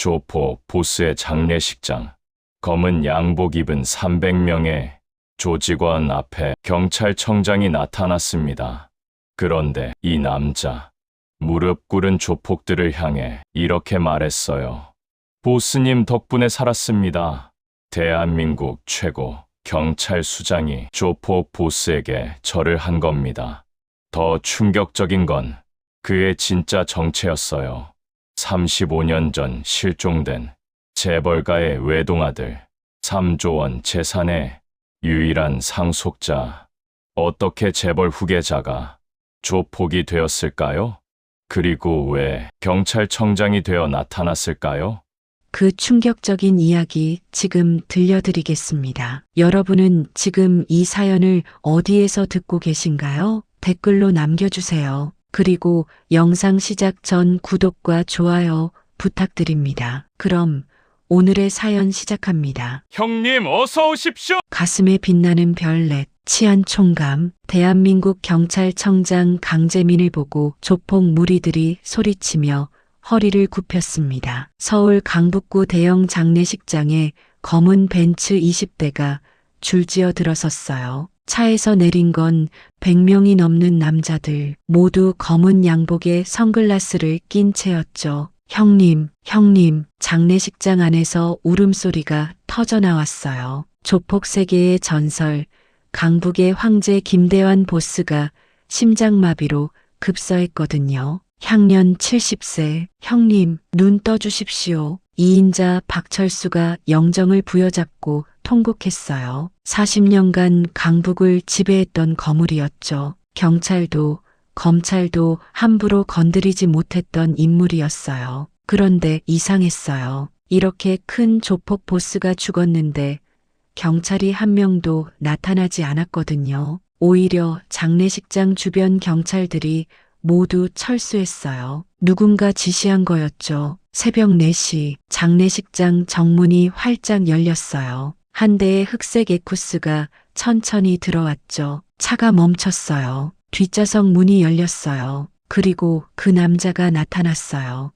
조폭 보스의 장례식장. 검은 양복 입은 300명의 조직원 앞에 경찰청장이 나타났습니다. 그런데 이 남자, 무릎 꿇은 조폭들을 향해 이렇게 말했어요. 보스님 덕분에 살았습니다. 대한민국 최고 경찰수장이 조폭 보스에게 절을 한 겁니다. 더 충격적인 건 그의 진짜 정체였어요. 35년 전 실종된 재벌가의 외동아들, 3조 원 재산의 유일한 상속자. 어떻게 재벌 후계자가 조폭이 되었을까요? 그리고 왜 경찰청장이 되어 나타났을까요? 그 충격적인 이야기 지금 들려드리겠습니다. 여러분은 지금 이 사연을 어디에서 듣고 계신가요? 댓글로 남겨주세요. 그리고 영상 시작 전 구독과 좋아요 부탁드립니다. 그럼 오늘의 사연 시작합니다. 형님 어서 오십시오. 가슴에 빛나는 별넷, 치안 총감, 대한민국 경찰청장 강재민을 보고 조폭 무리들이 소리치며 허리를 굽혔습니다. 서울 강북구 대형 장례식장에 검은 벤츠 20대가 줄지어 들어섰어요. 차에서 내린 건 100명이 넘는 남자들, 모두 검은 양복에 선글라스를 낀 채였죠. 형님, 장례식장 안에서 울음소리가 터져나왔어요. 조폭 세계의 전설, 강북의 황제 김대환 보스가 심장마비로 급서했거든요. 향년 70세, 형님, 눈 떠주십시오. 2인자 박철수가 영정을 부여잡고 통곡했어요. 40년간 강북을 지배했던 거물이었죠. 경찰도 검찰도 함부로 건드리지 못했던 인물이었어요. 그런데 이상했어요. 이렇게 큰 조폭 보스가 죽었는데 경찰이 한 명도 나타나지 않았거든요. 오히려 장례식장 주변 경찰들이 모두 철수했어요. 누군가 지시한 거였죠. 새벽 4시 장례식장 정문이 활짝 열렸어요. 한 대의 흑색 에쿠스가 천천히 들어왔죠. 차가 멈췄어요. 뒷좌석 문이 열렸어요. 그리고 그 남자가 나타났어요.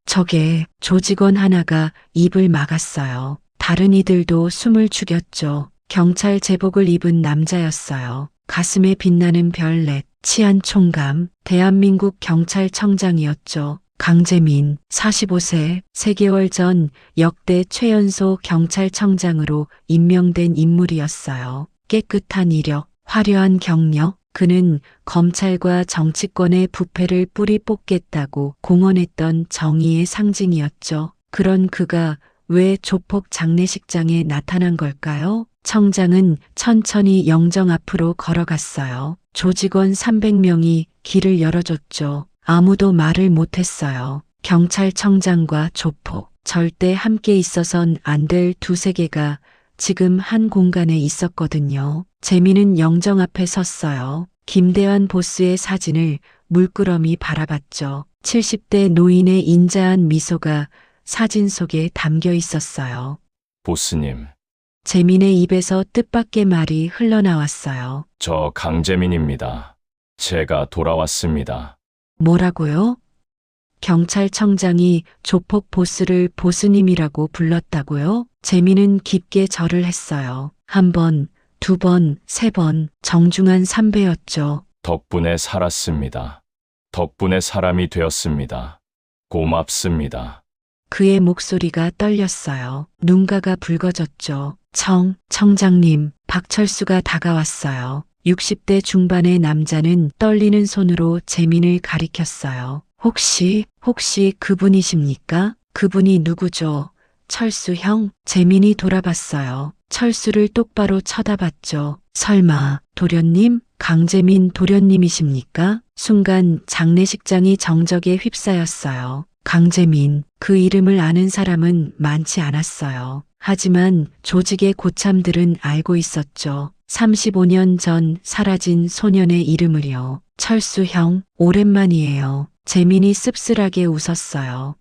저게 조직원 하나가 입을 막았어요. 다른 이들도 숨을 죽였죠. 경찰 제복을 입은 남자였어요. 가슴에 빛나는 별넷, 치안 총감, 대한민국 경찰청장이었죠. 강재민, 45세, 3개월 전 역대 최연소 경찰청장으로 임명된 인물이었어요. 깨끗한 이력, 화려한 경력, 그는 검찰과 정치권의 부패를 뿌리 뽑겠다고 공언했던 정의의 상징이었죠. 그런 그가 왜 조폭 장례식장에 나타난 걸까요? 청장은 천천히 영정 앞으로 걸어갔어요. 조직원 300명이 길을 열어줬죠. 아무도 말을 못했어요. 경찰청장과 조폭, 절대 함께 있어선 안 될 두 세계가 지금 한 공간에 있었거든요. 재민은 영정 앞에 섰어요. 김대환 보스의 사진을 물끄러미 바라봤죠. 70대 노인의 인자한 미소가 사진 속에 담겨 있었어요. 보스님, 재민의 입에서 뜻밖의 말이 흘러나왔어요. 저 강재민입니다. 제가 돌아왔습니다. 뭐라고요? 경찰청장이 조폭 보스를 보스님이라고 불렀다고요? 재민은 깊게 절을 했어요. 1번, 2번, 3번, 정중한 삼배였죠. 덕분에 살았습니다. 덕분에 사람이 되었습니다. 고맙습니다. 그의 목소리가 떨렸어요. 눈가가 붉어졌죠. 청장님, 박철수가 다가왔어요. 60대 중반의 남자는 떨리는 손으로 재민을 가리켰어요. 혹시 그분이십니까? 그분이 누구죠? 철수 형? 재민이 돌아봤어요. 철수를 똑바로 쳐다봤죠. 설마 도련님? 강재민 도련님이십니까? 순간 장례식장이 정적에 휩싸였어요. 강재민, 그 이름을 아는 사람은 많지 않았어요. 하지만 조직의 고참들은 알고 있었죠. 35년 전 사라진 소년의 이름을요. 철수 형, 오랜만이에요. 재민이 씁쓸하게 웃었어요.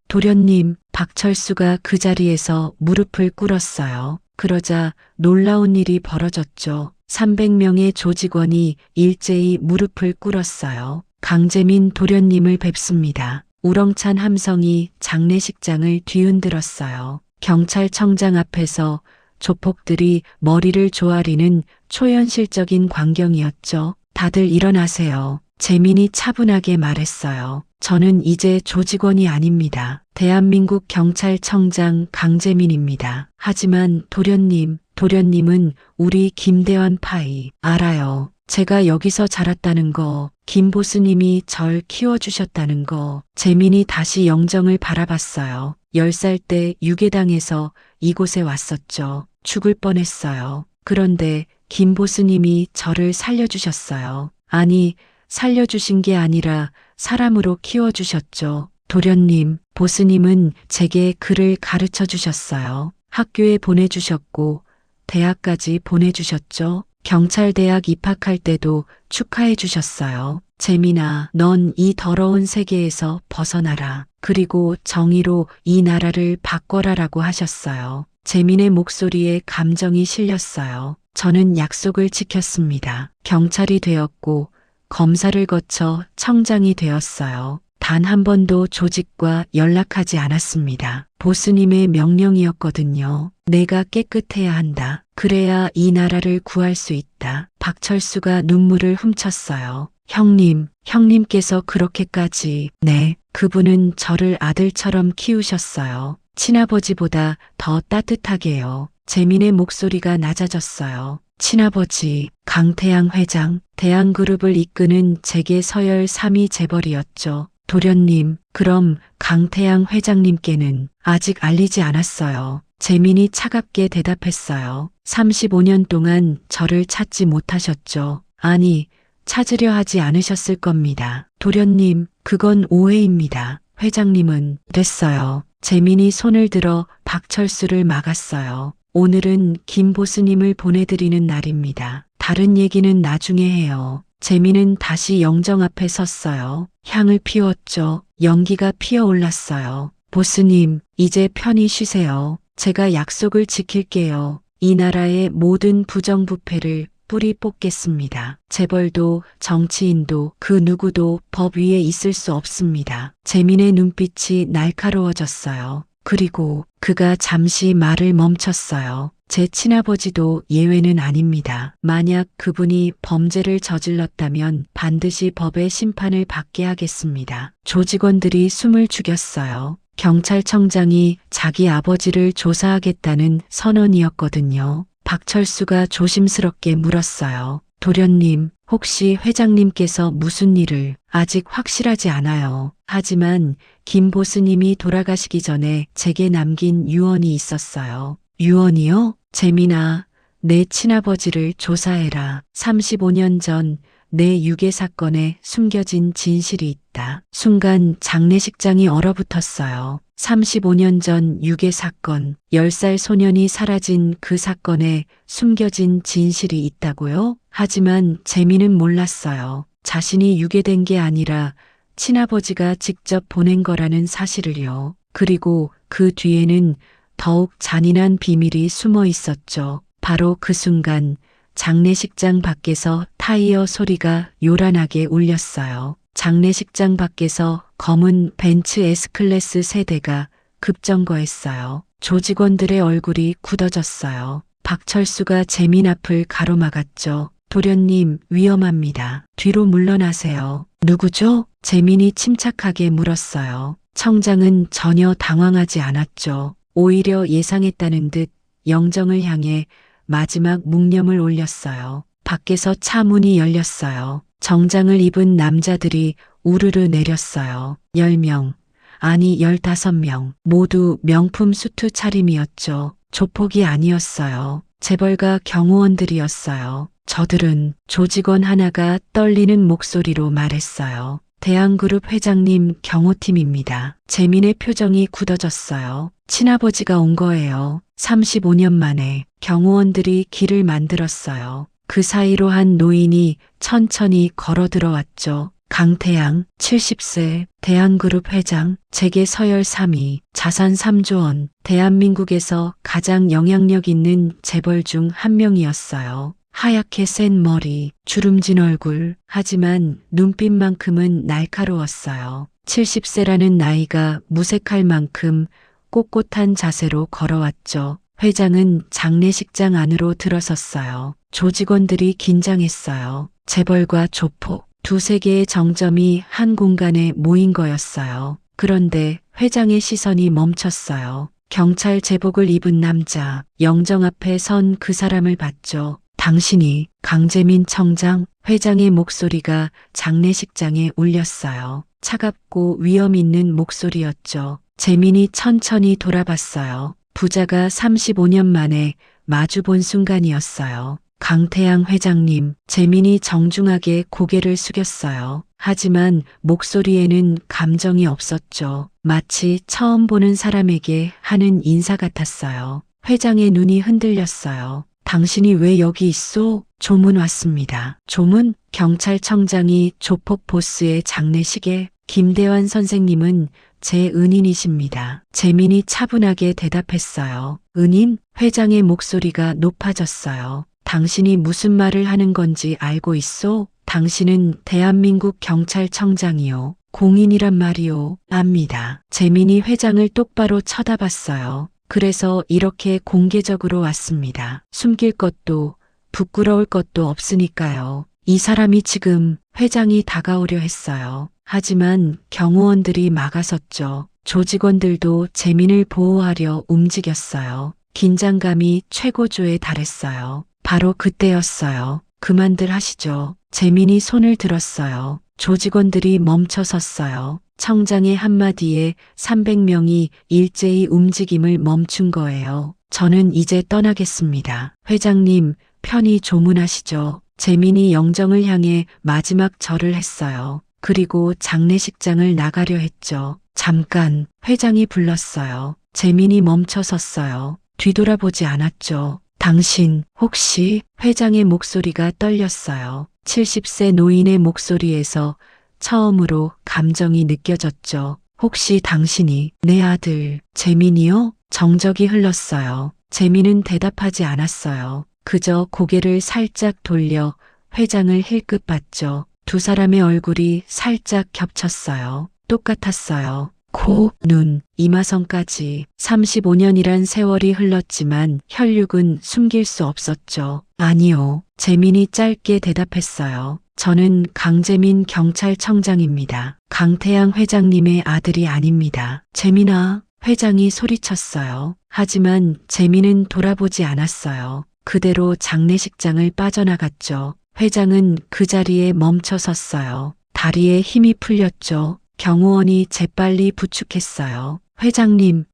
도련님, 박철수가 그 자리에서 무릎을 꿇었어요. 그러자 놀라운 일이 벌어졌죠. 300명의 조직원이 일제히 무릎을 꿇었어요. 강재민 도련님을 뵙습니다. 우렁찬 함성이 장례식장을 뒤흔들었어요. 경찰청장 앞에서 조폭들이 머리를 조아리는 초현실적인 광경이었죠. 다들 일어나세요. 재민이 차분하게 말했어요. 저는 이제 조직원이 아닙니다. 대한민국 경찰청장 강재민입니다. 하지만 도련님은 우리 김대환 파이 알아요. 제가 여기서 자랐다는 거, 김 보스님이 절 키워주셨다는 거. 재민이 다시 영정을 바라봤어요. 10살 때 유괴당해서 이곳에 왔었죠. 죽을 뻔했어요. 그런데 김 보스님이 저를 살려주셨어요. 아니, 살려주신 게 아니라 사람으로 키워주셨죠. 도련님, 보스님은 제게 글을 가르쳐 주셨어요. 학교에 보내주셨고, 대학까지 보내주셨죠. 경찰대학 입학할 때도 축하해 주셨어요. 재민아, 넌 이 더러운 세계에서 벗어나라. 그리고 정의로 이 나라를 바꿔라라고 하셨어요. 재민의 목소리에 감정이 실렸어요. 저는 약속을 지켰습니다. 경찰이 되었고 검사를 거쳐 청장이 되었어요. 단 한 번도 조직과 연락하지 않았습니다. 보스님의 명령이었거든요. 내가 깨끗해야 한다. 그래야 이 나라를 구할 수 있다. 박철수가 눈물을 훔쳤어요. 형님께서 그렇게까지. 네, 그분은 저를 아들처럼 키우셨어요. 친아버지보다 더 따뜻하게요. 재민의 목소리가 낮아졌어요. 친아버지, 강태양 회장, 대한그룹을 이끄는 재계 서열 3위 재벌이었죠. 도련님, 그럼 강태양 회장님께는 아직 알리지 않았어요. 재민이 차갑게 대답했어요. 35년 동안 저를 찾지 못하셨죠. 아니, 찾으려 하지 않으셨을 겁니다. 도련님, 그건 오해입니다. 회장님은 됐어요. 재민이 손을 들어 박철수를 막았어요. 오늘은 김 보스님을 보내드리는 날입니다. 다른 얘기는 나중에 해요. 재민은 다시 영정 앞에 섰어요. 향을 피웠죠. 연기가 피어올랐어요. 보스님, 이제 편히 쉬세요. 제가 약속을 지킬게요. 이 나라의 모든 부정부패를 뿌리 뽑겠습니다. 재벌도 정치인도 그 누구도 법 위에 있을 수 없습니다. 재민의 눈빛이 날카로워졌어요. 그리고 그가 잠시 말을 멈췄어요. 제 친아버지도 예외는 아닙니다. 만약 그분이 범죄를 저질렀다면 반드시 법의 심판을 받게 하겠습니다. 조직원들이 숨을 죽였어요. 경찰청장이 자기 아버지를 조사하겠다는 선언이었거든요. 박철수가 조심스럽게 물었어요. 도련님, 혹시 회장님께서 무슨 일을? 아직 확실하지 않아요. 하지만 김 보스님이 돌아가시기 전에 제게 남긴 유언이 있었어요. 유언이요? 재민아, 내 친아버지를 조사해라. 35년 전 내 유괴 사건에 숨겨진 진실이 있다. 순간 장례식장이 얼어붙었어요. 35년 전 유괴 사건, 10살 소년이 사라진 그 사건에 숨겨진 진실이 있다고요? 하지만 재민은 몰랐어요. 자신이 유괴된 게 아니라 친아버지가 직접 보낸 거라는 사실을요. 그리고 그 뒤에는 더욱 잔인한 비밀이 숨어 있었죠. 바로 그 순간 장례식장 밖에서 타이어 소리가 요란하게 울렸어요. 장례식장 밖에서 검은 벤츠 S클래스 세대가 급정거했어요. 조직원들의 얼굴이 굳어졌어요. 박철수가 재민 앞을 가로막았죠. 도련님, 위험합니다. 뒤로 물러나세요. 누구죠? 재민이 침착하게 물었어요. 청장은 전혀 당황하지 않았죠. 오히려 예상했다는 듯 영정을 향해 마지막 묵념을 올렸어요. 밖에서 차 문이 열렸어요. 정장을 입은 남자들이 우르르 내렸어요. 10명, 아니 15명. 모두 명품 수트 차림이었죠. 조폭이 아니었어요. 재벌가 경호원들이었어요. 저들은 조직원 하나가 떨리는 목소리로 말했어요. 대한그룹 회장님 경호팀입니다. 재민의 표정이 굳어졌어요. 친아버지가 온 거예요. 35년 만에 경호원들이 길을 만들었어요. 그 사이로 한 노인이 천천히 걸어 들어왔죠. 강태양, 70세, 대한그룹 회장, 재계 서열 3위, 자산 3조 원, 대한민국에서 가장 영향력 있는 재벌 중 한 명이었어요. 하얗게 센 머리, 주름진 얼굴, 하지만 눈빛만큼은 날카로웠어요. 70세라는 나이가 무색할 만큼 꼿꼿한 자세로 걸어왔죠. 회장은 장례식장 안으로 들어섰어요. 조직원들이 긴장했어요. 재벌과 조폭, 두세 개의 정점이 한 공간에 모인 거였어요. 그런데 회장의 시선이 멈췄어요. 경찰 제복을 입은 남자, 영정 앞에 선 그 사람을 봤죠. 당신이 강재민 청장. 회장의 목소리가 장례식장에 울렸어요. 차갑고 위험 있는 목소리였죠. 재민이 천천히 돌아봤어요. 부자가 35년 만에 마주본 순간이었어요. 강태양 회장님. 재민이 정중하게 고개를 숙였어요. 하지만 목소리에는 감정이 없었죠. 마치 처음 보는 사람에게 하는 인사 같았어요. 회장의 눈이 흔들렸어요. 당신이 왜 여기 있소? 조문 왔습니다. 조문? 경찰청장이 조폭 보스의 장례식에. 김대환 선생님은 제 은인이십니다. 재민이 차분하게 대답했어요. 은인? 회장의 목소리가 높아졌어요. 당신이 무슨 말을 하는 건지 알고 있소? 당신은 대한민국 경찰청장이요. 공인이란 말이요. 압니다. 재민이 회장을 똑바로 쳐다봤어요. 그래서 이렇게 공개적으로 왔습니다. 숨길 것도 부끄러울 것도 없으니까요. 이 사람이 지금. 회장이 다가오려 했어요. 하지만 경호원들이 막아섰죠. 조직원들도 재민을 보호하려 움직였어요. 긴장감이 최고조에 달했어요. 바로 그때였어요. 그만들 하시죠. 재민이 손을 들었어요. 조직원들이 멈춰섰어요. 청장의 한마디에 300명이 일제히 움직임을 멈춘 거예요. 저는 이제 떠나겠습니다. 회장님, 편히 조문하시죠. 재민이 영정을 향해 마지막 절을 했어요. 그리고 장례식장을 나가려 했죠. 잠깐, 회장이 불렀어요. 재민이 멈춰섰어요. 뒤돌아보지 않았죠. 당신, 혹시? 회장의 목소리가 떨렸어요. 70세 노인의 목소리에서 처음으로 감정이 느껴졌죠. 혹시 당신이 내 아들, 재민이요? 정적이 흘렀어요. 재민은 대답하지 않았어요. 그저 고개를 살짝 돌려 회장을 힐끗 봤죠. 두 사람의 얼굴이 살짝 겹쳤어요. 똑같았어요. 코, 눈, 이마선까지. 35년이란 세월이 흘렀지만 혈육은 숨길 수 없었죠. 아니요. 재민이 짧게 대답했어요. 저는 강재민 경찰청장입니다. 강태양 회장님의 아들이 아닙니다. 재민아, 회장이 소리쳤어요. 하지만 재민은 돌아보지 않았어요. 그대로 장례식장을 빠져나갔죠. 회장은 그 자리에 멈춰 섰어요. 다리에 힘이 풀렸죠. 경호원이 재빨리 부축했어요. 회장님,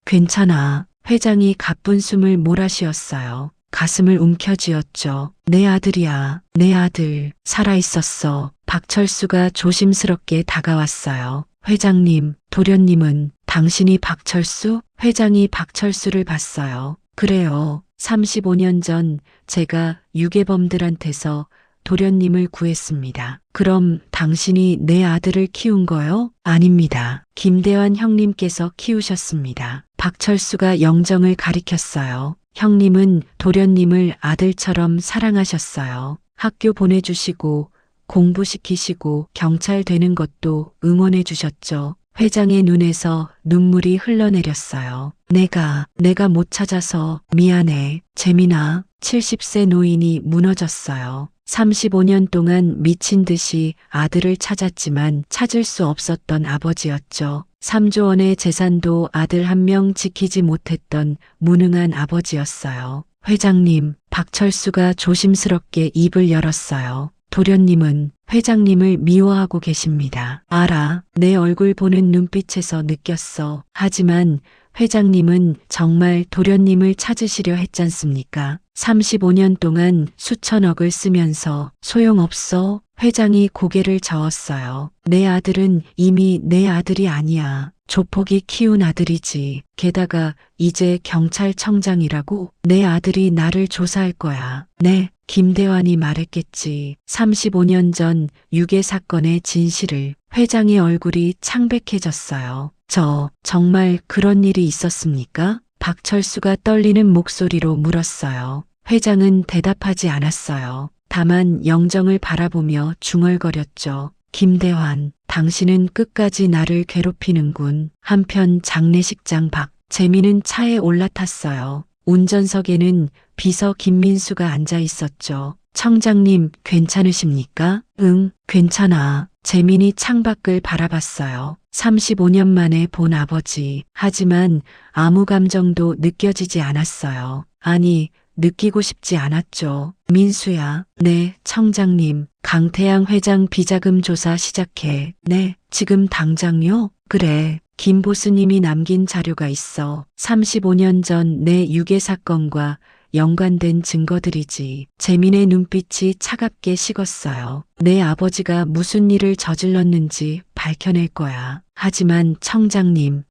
괜찮아. 회장이 가쁜 숨을 몰아쉬었어요. 가슴을 움켜쥐었죠. 내 아들이야. 내 아들. 살아있었어. 박철수가 조심스럽게 다가왔어요. 회장님, 도련님은 당신이 박철수? 회장이 박철수를 봤어요. 그래요. 35년 전 제가 유괴범들한테서 도련님을 구했습니다. 그럼 당신이 내 아들을 키운 거요? 아닙니다. 김대환 형님께서 키우셨습니다. 박철수가 영정을 가리켰어요. 형님은 도련님을 아들처럼 사랑하셨어요. 학교 보내주시고 공부시키시고 경찰 되는 것도 응원해 주셨죠. 회장의 눈에서 눈물이 흘러내렸어요. 내가 못 찾아서 미안해. 재민아. 70세 노인이 무너졌어요. 35년 동안 미친 듯이 아들을 찾았지만 찾을 수 없었던 아버지였죠. 3조 원의 재산도 아들 한 명 지키지 못했던 무능한 아버지였어요. 회장님, 박철수가 조심스럽게 입을 열었어요. 도련님은 회장님을 미워하고 계십니다. 알아. 내 얼굴 보는 눈빛에서 느꼈어. 하지만 회장님은 정말 도련님을 찾으시려 했잖습니까? 35년 동안 수천억을 쓰면서 소용없어. 회장이 고개를 저었어요. 내 아들은 이미 내 아들이 아니야. 조폭이 키운 아들이지. 게다가 이제 경찰청장이라고? 내 아들이 나를 조사할 거야. 네, 김대환이 말했겠지. 35년 전 유괴 사건의 진실을. 회장의 얼굴이 창백해졌어요. 정말 그런 일이 있었습니까? 박철수가 떨리는 목소리로 물었어요. 회장은 대답하지 않았어요. 다만 영정을 바라보며 중얼거렸죠. 김대환, 당신은 끝까지 나를 괴롭히는군. 한편 장례식장 밖, 재민은 차에 올라탔어요. 운전석에는 비서 김민수가 앉아 있었죠. 청장님, 괜찮으십니까? 응, 괜찮아. 재민이 창밖을 바라봤어요. 35년 만에 본 아버지. 하지만 아무 감정도 느껴지지 않았어요. 아니, 느끼고 싶지 않았죠. 민수야. 네, 청장님. 강태양 회장 비자금 조사 시작해. 네, 지금 당장요? 그래. 김 보스님이 남긴 자료가 있어. 35년 전 내 유괴 사건과 연관된 증거들이지. 재민의 눈빛이 차갑게 식었어요. 내 아버지가 무슨 일을 저질렀는지 밝혀낼 거야. 하지만 청장님,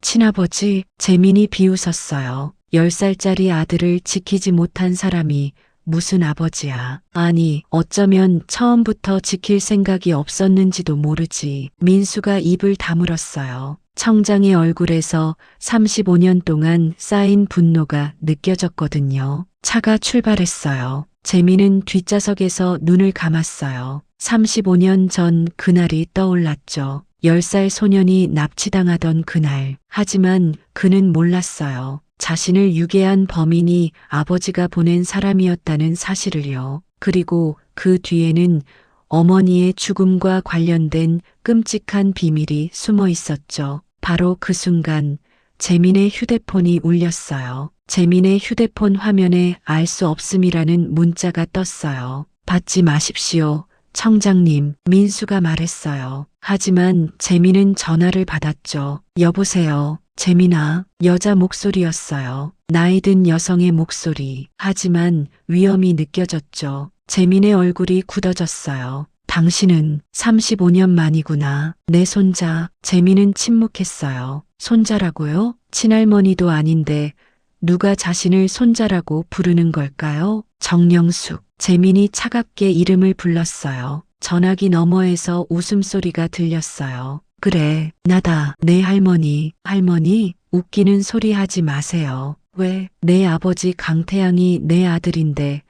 친아버지, 재민이 비웃었어요. 10살짜리 아들을 지키지 못한 사람이 무슨 아버지야. 아니, 어쩌면 처음부터 지킬 생각이 없었는지도 모르지. 민수가 입을 다물었어요. 청장의 얼굴에서 35년 동안 쌓인 분노가 느껴졌거든요. 차가 출발했어요. 재민은 뒷좌석에서 눈을 감았어요. 35년 전 그날이 떠올랐죠. 10살 소년이 납치당하던 그날. 하지만 그는 몰랐어요. 자신을 유괴한 범인이 아버지가 보낸 사람이었다는 사실을요. 그리고 그 뒤에는 어머니의 죽음과 관련된 끔찍한 비밀이 숨어 있었죠. 바로 그 순간 재민의 휴대폰이 울렸어요. 재민의 휴대폰 화면에 알 수 없음이라는 문자가 떴어요. 받지 마십시오. 청장님, 민수가 말했어요. 하지만 재민은 전화를 받았죠. 여보세요. 재민아, 여자 목소리였어요. 나이 든 여성의 목소리. 하지만 위험이 느껴졌죠. 재민의 얼굴이 굳어졌어요. 당신은 35년 만이구나. 내 손자. 재민은 침묵했어요. 손자라고요? 친할머니도 아닌데 누가 자신을 손자라고 부르는 걸까요? 정영숙. 재민이 차갑게 이름을 불렀어요. 전화기 너머에서 웃음소리가 들렸어요. 그래, 나다. 내 할머니. 할머니? 웃기는 소리 하지 마세요. 왜? 내 아버지 강태양이 내 아들인데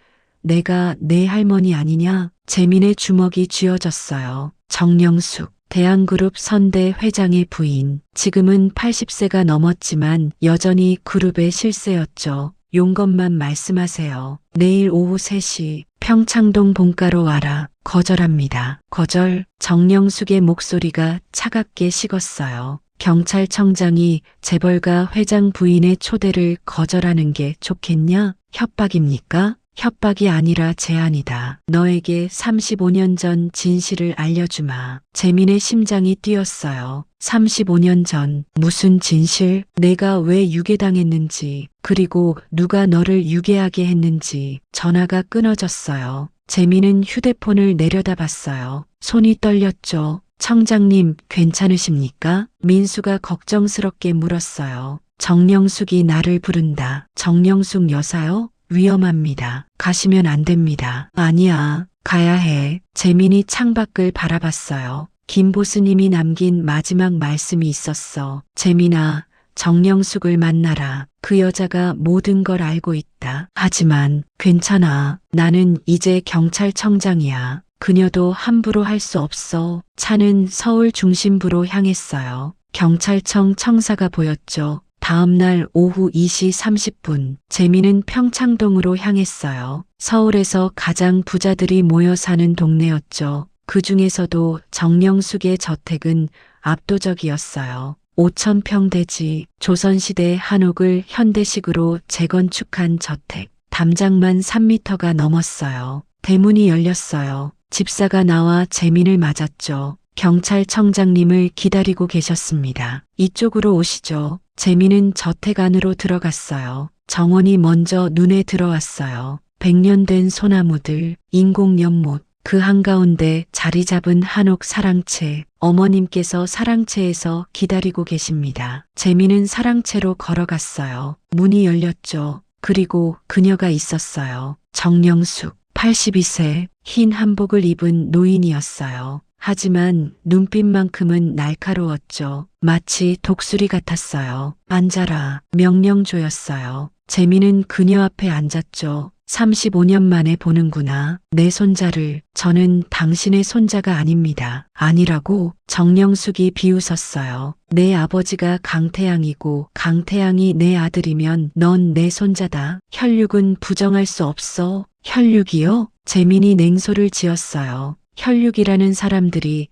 내가 내 할머니 아니냐? 재민의 주먹이 쥐어졌어요. 정영숙. 대한그룹 선대 회장의 부인. 지금은 80세가 넘었지만 여전히 그룹의 실세였죠. 용건만 말씀하세요. 내일 오후 3시 평창동 본가로 와라. 거절합니다. 거절. 정영숙의 목소리가 차갑게 식었어요. 경찰청장이 재벌가 회장 부인의 초대를 거절하는 게 좋겠냐? 협박입니까? 협박이 아니라 제안이다. 너에게 35년 전 진실을 알려주마. 재민의 심장이 뛰었어요. 35년 전 무슨 진실? 내가 왜 유괴당했는지, 그리고 누가 너를 유괴하게 했는지. 전화가 끊어졌어요. 재민은 휴대폰을 내려다봤어요. 손이 떨렸죠. 청장님, 괜찮으십니까? 민수가 걱정스럽게 물었어요. 정영숙이 나를 부른다. 정영숙 여사요? 위험합니다. 가시면 안 됩니다. 아니야, 가야 해. 재민이 창밖을 바라봤어요. 김 보스님이 남긴 마지막 말씀이 있었어. 재민아, 정영숙을 만나라. 그 여자가 모든 걸 알고 있다. 하지만 괜찮아. 나는 이제 경찰청장이야. 그녀도 함부로 할 수 없어. 차는 서울 중심부로 향했어요. 경찰청 청사가 보였죠. 다음 날 오후 2시 30분, 재민은 평창동으로 향했어요. 서울에서 가장 부자들이 모여 사는 동네였죠. 그 중에서도 정영숙의 저택은 압도적이었어요. 5,000평 대지, 조선시대 한옥을 현대식으로 재건축한 저택. 담장만 3m가 넘었어요. 대문이 열렸어요. 집사가 나와 재민을 맞았죠. 경찰청장님을 기다리고 계셨습니다. 이쪽으로 오시죠. 재민은 저택 안으로 들어갔어요. 정원이 먼저 눈에 들어왔어요. 100년 된 소나무들, 인공 연못, 그 한가운데 자리 잡은 한옥 사랑채. 어머님께서 사랑채에서 기다리고 계십니다. 재민은 사랑채로 걸어갔어요. 문이 열렸죠. 그리고 그녀가 있었어요. 정영숙, 82세, 흰 한복을 입은 노인이었어요. 하지만 눈빛만큼은 날카로웠죠. 마치 독수리 같았어요. 앉아라. 명령조였어요. 재민은 그녀 앞에 앉았죠. 35년 만에 보는구나. 내 손자를. 저는 당신의 손자가 아닙니다. 아니라고 정영숙이 비웃었어요. 내 아버지가 강태양이고 강태양이 내 아들이면 넌 내 손자다. 혈육은 부정할 수 없어. 혈육이요? 재민이 냉소를 지었어요. 혈육이라는 사람들이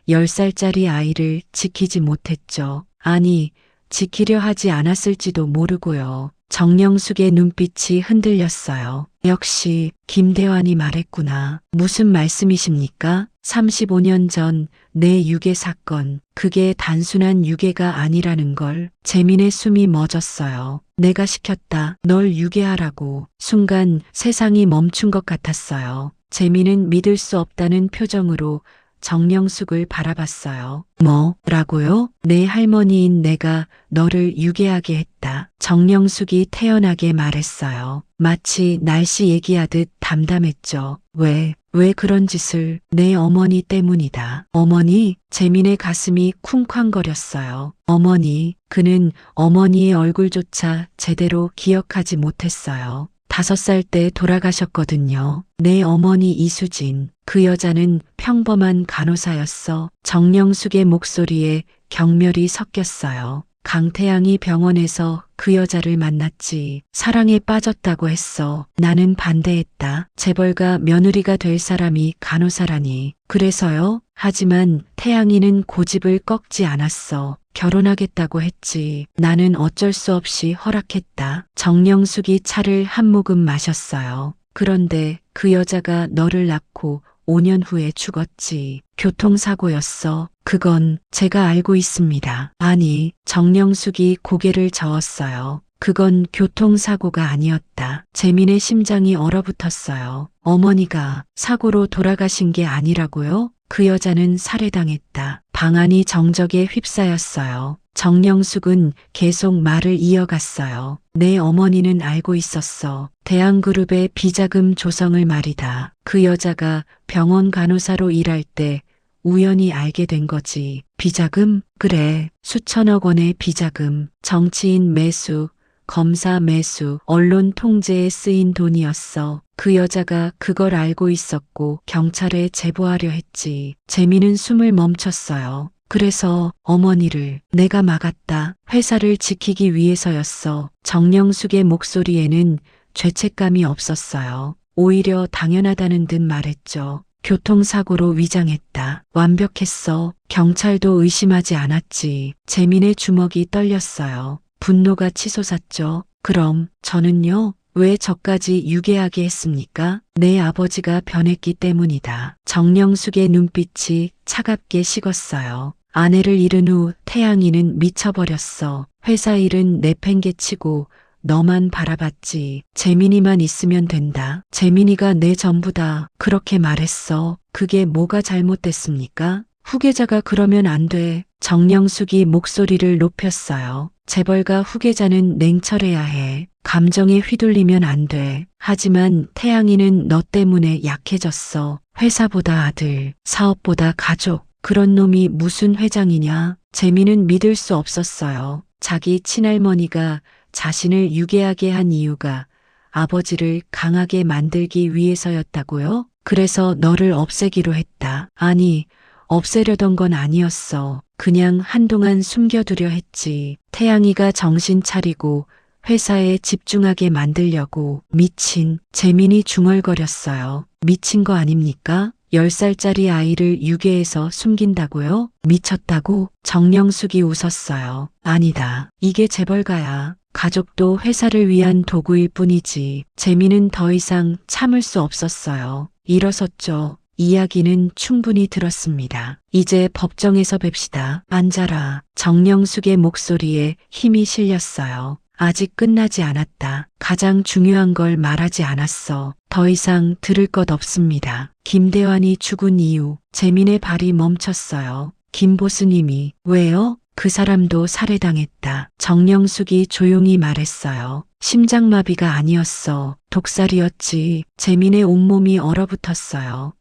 10살짜리 아이를 지키지 못했죠. 아니, 지키려 하지 않았을지도 모르고요. 정영숙의 눈빛이 흔들렸어요. 역시 김대환이 말했구나. 무슨 말씀이십니까? 35년 전 내 유괴 사건, 그게 단순한 유괴가 아니라는 걸. 재민의 숨이 멎었어요. 내가 시켰다. 널 유괴하라고. 순간 세상이 멈춘 것 같았어요. 재민은 믿을 수 없다는 표정으로 정영숙을 바라봤어요. 뭐라고요? 내 할머니인 내가 너를 유괴하게 했다. 정영숙이 태연하게 말했어요. 마치 날씨 얘기하듯 담담했죠. 왜 그런 짓을? 내 어머니 때문이다. 어머니? 재민의 가슴이 쿵쾅거렸어요. 어머니, 그는 어머니의 얼굴조차 제대로 기억하지 못했어요. 5살 때 돌아가셨거든요. 내 어머니 이수진. 그 여자는 평범한 간호사였어. 정영숙의 목소리에 경멸이 섞였어요. 강태양이 병원에서 그 여자를 만났지. 사랑에 빠졌다고 했어. 나는 반대했다. 재벌가 며느리가 될 사람이 간호사라니. 그래서요? 하지만 태양이는 고집을 꺾지 않았어. 결혼하겠다고 했지. 나는 어쩔 수 없이 허락했다. 정영숙이 차를 한 모금 마셨어요. 그런데 그 여자가 너를 낳고 5년 후에 죽었지. 교통사고였어. 그건 제가 알고 있습니다. 아니, 정영숙이 고개를 저었어요. 그건 교통사고가 아니었다. 재민의 심장이 얼어붙었어요. 어머니가 사고로 돌아가신 게 아니라고요? 그 여자는 살해당했다. 방안이 정적에 휩싸였어요. 정영숙은 계속 말을 이어갔어요. 내 어머니는 알고 있었어. 대한그룹의 비자금 조성을 말이다. 그 여자가 병원 간호사로 일할 때 우연히 알게 된 거지. 비자금? 그래. 수천억 원의 비자금. 정치인 매수, 검사 매수, 언론 통제에 쓰인 돈이었어. 그 여자가 그걸 알고 있었고 경찰에 제보하려 했지. 재민은 숨을 멈췄어요. 그래서 어머니를 내가 막았다. 회사를 지키기 위해서였어. 정영숙의 목소리에는 죄책감이 없었어요. 오히려 당연하다는 듯 말했죠. 교통사고로 위장했다. 완벽했어. 경찰도 의심하지 않았지. 재민의 주먹이 떨렸어요. 분노가 치솟았죠. 그럼 저는요? 왜 저까지 유괴하게 했습니까? 내 아버지가 변했기 때문이다. 정영숙의 눈빛이 차갑게 식었어요. 아내를 잃은 후 태양이는 미쳐버렸어. 회사 일은 내팽개치고 너만 바라봤지. 재민이만 있으면 된다. 재민이가 내 전부다. 그렇게 말했어. 그게 뭐가 잘못됐습니까? 후계자가 그러면 안 돼. 정영숙이 목소리를 높였어요. 재벌가 후계자는 냉철해야 해. 감정에 휘둘리면 안 돼. 하지만 태양이는 너 때문에 약해졌어. 회사보다 아들, 사업보다 가족. 그런 놈이 무슨 회장이냐? 재민은 믿을 수 없었어요. 자기 친할머니가 자신을 유괴하게 한 이유가 아버지를 강하게 만들기 위해서였다고요? 그래서 너를 없애기로 했다. 아니, 없애려던 건 아니었어. 그냥 한동안 숨겨두려 했지. 태양이가 정신 차리고 회사에 집중하게 만들려고. 미친. 재민이 중얼거렸어요. 미친 거 아닙니까? 10살짜리 아이를 유괴해서 숨긴다고요? 미쳤다고? 정영숙이 웃었어요. 아니다. 이게 재벌가야. 가족도 회사를 위한 도구일 뿐이지. 재민은 더 이상 참을 수 없었어요. 일어섰죠. 이야기는 충분히 들었습니다. 이제 법정에서 뵙시다. 앉아라. 정영숙의 목소리에 힘이 실렸어요. 아직 끝나지 않았다. 가장 중요한 걸 말하지 않았어. 더 이상 들을 것 없습니다. 김대환이 죽은 이유. 재민의 발이 멈췄어요. 김 보스님이. 왜요? 그 사람도 살해당했다. 정영숙이 조용히 말했어요. 심장마비가 아니었어. 독살이었지. 재민의 온몸이 얼어붙었어요.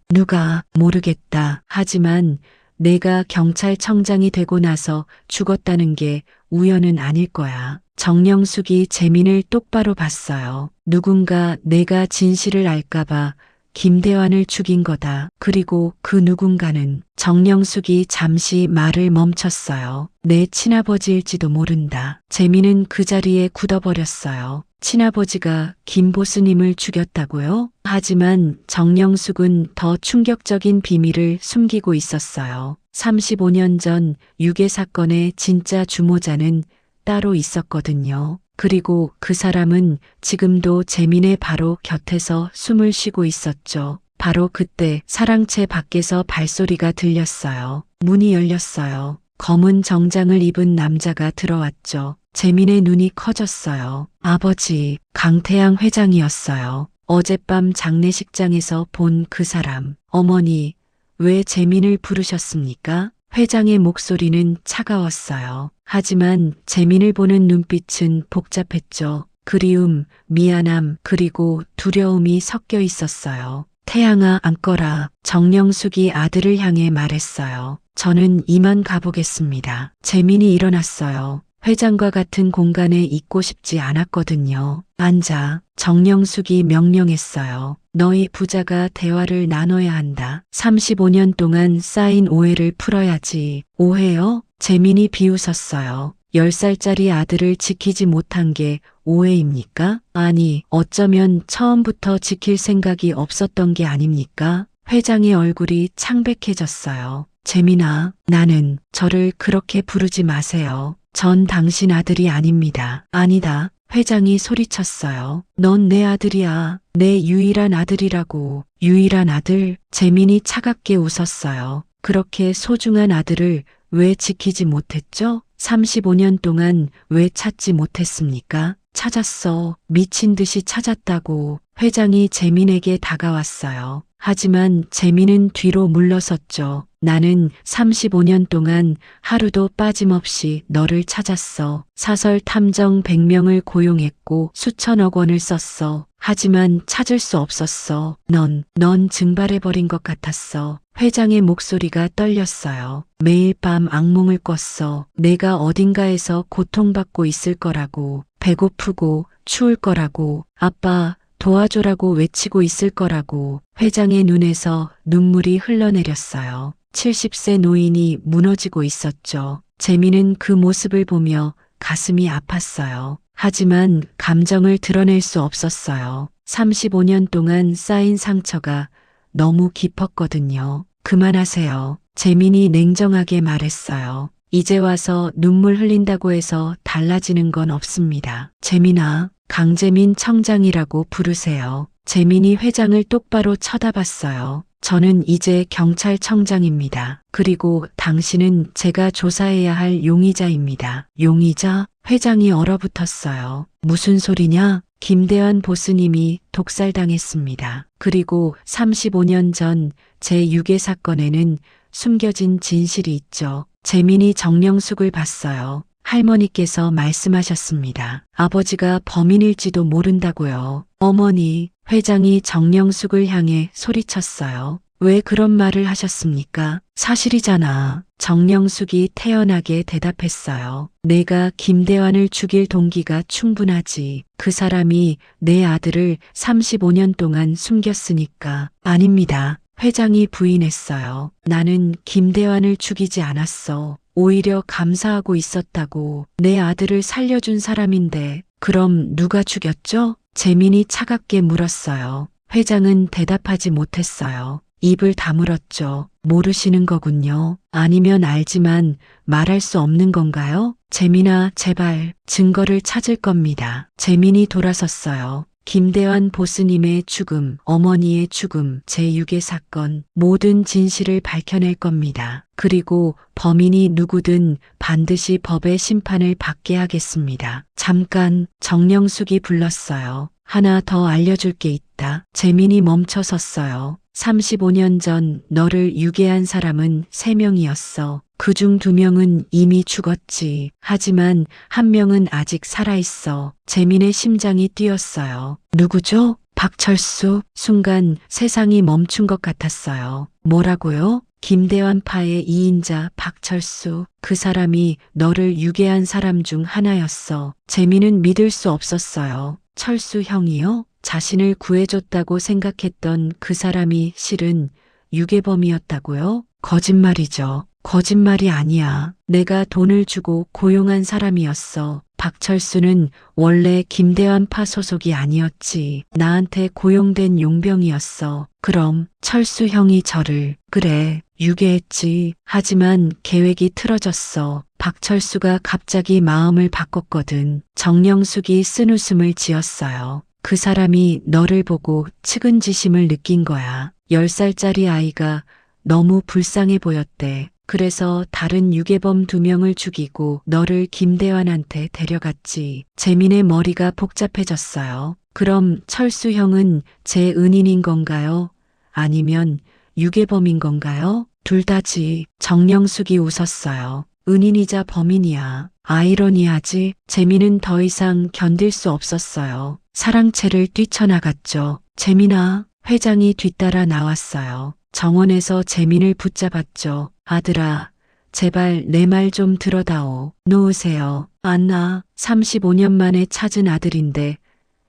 누가 모르겠다. 하지만 내가 경찰청장이 되고 나서 죽었다는 게 우연은 아닐 거야. 정영숙이 재민을 똑바로 봤어요. 누군가 내가 진실을 알까봐 김대환을 죽인 거다. 그리고 그 누군가는 정영숙이 잠시 말을 멈췄어요. 내 친아버지일지도 모른다. 재민은 그 자리에 굳어버렸어요. 친아버지가 김보스님을 죽였다고요? 하지만 정영숙은 더 충격적인 비밀을 숨기고 있었어요. 35년 전 유괴 사건의 진짜 주모자는 따로 있었거든요. 그리고 그 사람은 지금도 재민의 바로 곁에서 숨을 쉬고 있었죠. 바로 그때 사랑채 밖에서 발소리가 들렸어요. 문이 열렸어요. 검은 정장을 입은 남자가 들어왔죠. 재민의 눈이 커졌어요. 아버지, 강태양 회장이었어요. 어젯밤 장례식장에서 본 그 사람. 어머니, 왜 재민을 부르셨습니까? 회장의 목소리는 차가웠어요. 하지만 재민을 보는 눈빛은 복잡했죠. 그리움, 미안함, 그리고 두려움이 섞여 있었어요. 태양아, 앉거라. 정영숙이 아들을 향해 말했어요. 저는 이만 가보겠습니다. 재민이 일어났어요. 회장과 같은 공간에 있고 싶지 않았거든요. 앉아. 정영숙이 명령했어요. 너희 부자가 대화를 나눠야 한다. 35년 동안 쌓인 오해를 풀어야지. 오해요? 재민이 비웃었어요. 10살짜리 아들을 지키지 못한 게 오해입니까? 아니, 어쩌면 처음부터 지킬 생각이 없었던 게 아닙니까? 회장의 얼굴이 창백해졌어요. 재민아, 나는 저를 그렇게 부르지 마세요. 전 당신 아들이 아닙니다. 아니다. 회장이 소리쳤어요. 넌 내 아들이야. 내 유일한 아들이라고. 유일한 아들? 재민이 차갑게 웃었어요. 그렇게 소중한 아들을 왜 지키지 못했죠? 35년 동안 왜 찾지 못했습니까? 찾았어. 미친 듯이 찾았다고. 회장이 재민에게 다가왔어요. 하지만 재민은 뒤로 물러섰죠. 나는 35년 동안 하루도 빠짐없이 너를 찾았어. 사설 탐정 100명을 고용했고 수천억 원을 썼어. 하지만 찾을 수 없었어. 넌 증발해버린 것 같았어. 회장의 목소리가 떨렸어요. 매일 밤 악몽을 꿨어. 내가 어딘가에서 고통받고 있을 거라고. 배고프고 추울 거라고. 아빠, 도와줘라고 외치고 있을 거라고. 회장의 눈에서 눈물이 흘러내렸어요. 70세 노인이 무너지고 있었죠. 재민은 그 모습을 보며 가슴이 아팠어요. 하지만 감정을 드러낼 수 없었어요. 35년 동안 쌓인 상처가 너무 깊었거든요. 그만하세요. 재민이 냉정하게 말했어요. 이제 와서 눈물 흘린다고 해서 달라지는 건 없습니다. 재민아, 강재민 청장이라고 부르세요. 재민이 회장을 똑바로 쳐다봤어요. 저는 이제 경찰청장입니다. 그리고 당신은 제가 조사해야 할 용의자입니다. 용의자? 회장이 얼어붙었어요. 무슨 소리냐? 김대환 보스님이 독살당했습니다. 그리고 35년 전 제 유괴 사건에는 숨겨진 진실이 있죠. 재민이 정영숙을 봤어요. 할머니께서 말씀하셨습니다. 아버지가 범인일지도 모른다고요. 어머니, 회장이 정영숙을 향해 소리쳤어요. 왜 그런 말을 하셨습니까? 사실이잖아. 정영숙이 태연하게 대답했어요. 내가 김대환을 죽일 동기가 충분하지. 그 사람이 내 아들을 35년 동안 숨겼으니까. 아닙니다. 회장이 부인했어요. 나는 김대환을 죽이지 않았어. 오히려 감사하고 있었다고. 내 아들을 살려준 사람인데 그럼 누가 죽였죠? 재민이 차갑게 물었어요. 회장은 대답하지 못했어요. 입을 다물었죠. 모르시는 거군요. 아니면 알지만 말할 수 없는 건가요? 재민아, 제발 증거를 찾을 겁니다. 재민이 돌아섰어요. 김대환 보스님의 죽음, 어머니의 죽음, 제6의 사건, 모든 진실을 밝혀낼 겁니다. 그리고 범인이 누구든 반드시 법의 심판을 받게 하겠습니다. 잠깐, 정영숙이 불렀어요. 하나 더 알려줄 게 있다. 재민이 멈춰 섰어요. 35년 전 너를 유괴한 사람은 3명이었어. 그중 2명은 이미 죽었지. 하지만 1명은 아직 살아있어. 재민의 심장이 뛰었어요. 누구죠? 박철수. 순간 세상이 멈춘 것 같았어요. 뭐라고요? 김대환파의 2인자 박철수, 그 사람이 너를 유괴한 사람 중 하나였어. 재민은 믿을 수 없었어요. 철수 형이요? 자신을 구해줬다고 생각했던 그 사람이 실은 유괴범이었다고요? 거짓말이죠. 거짓말이 아니야. 내가 돈을 주고 고용한 사람이었어. 박철수는 원래 김대환파 소속이 아니었지. 나한테 고용된 용병이었어. 그럼 철수 형이 저를, 그래, 유괴했지. 하지만 계획이 틀어졌어. 박철수가 갑자기 마음을 바꿨거든. 정영숙이 쓴웃음을 지었어요. 그 사람이 너를 보고 측은지심을 느낀 거야. 10살짜리 아이가 너무 불쌍해 보였대. 그래서 다른 유괴범 2명을 죽이고 너를 김대환한테 데려갔지. 재민의 머리가 복잡해졌어요. 그럼 철수 형은 제 은인인 건가요? 아니면 유괴범인 건가요? 둘 다지. 정영숙이 웃었어요. 은인이자 범인이야. 아이러니하지. 재민은 더 이상 견딜 수 없었어요. 사랑채를 뛰쳐나갔죠. 재민아, 회장이 뒤따라 나왔어요. 정원에서 재민을 붙잡았죠. 아들아, 제발 내 말 좀 들어다오. 놓으세요. 안나, 35년 만에 찾은 아들인데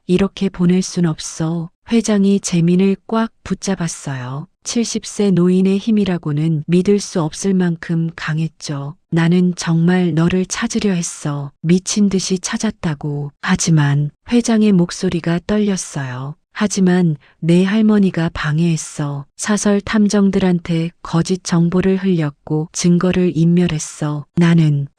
이렇게 보낼 순 없어. 회장이 재민을 꽉 붙잡았어요. 70세 노인의 힘이라고는 믿을 수 없을 만큼 강했죠. 나는 정말 너를 찾으려 했어. 미친 듯이 찾았다고. 하지만 회장의 목소리가 떨렸어요. 하지만 내 할머니가 방해했어. 사설 탐정들한테 거짓 정보를 흘렸고 증거를 인멸했어.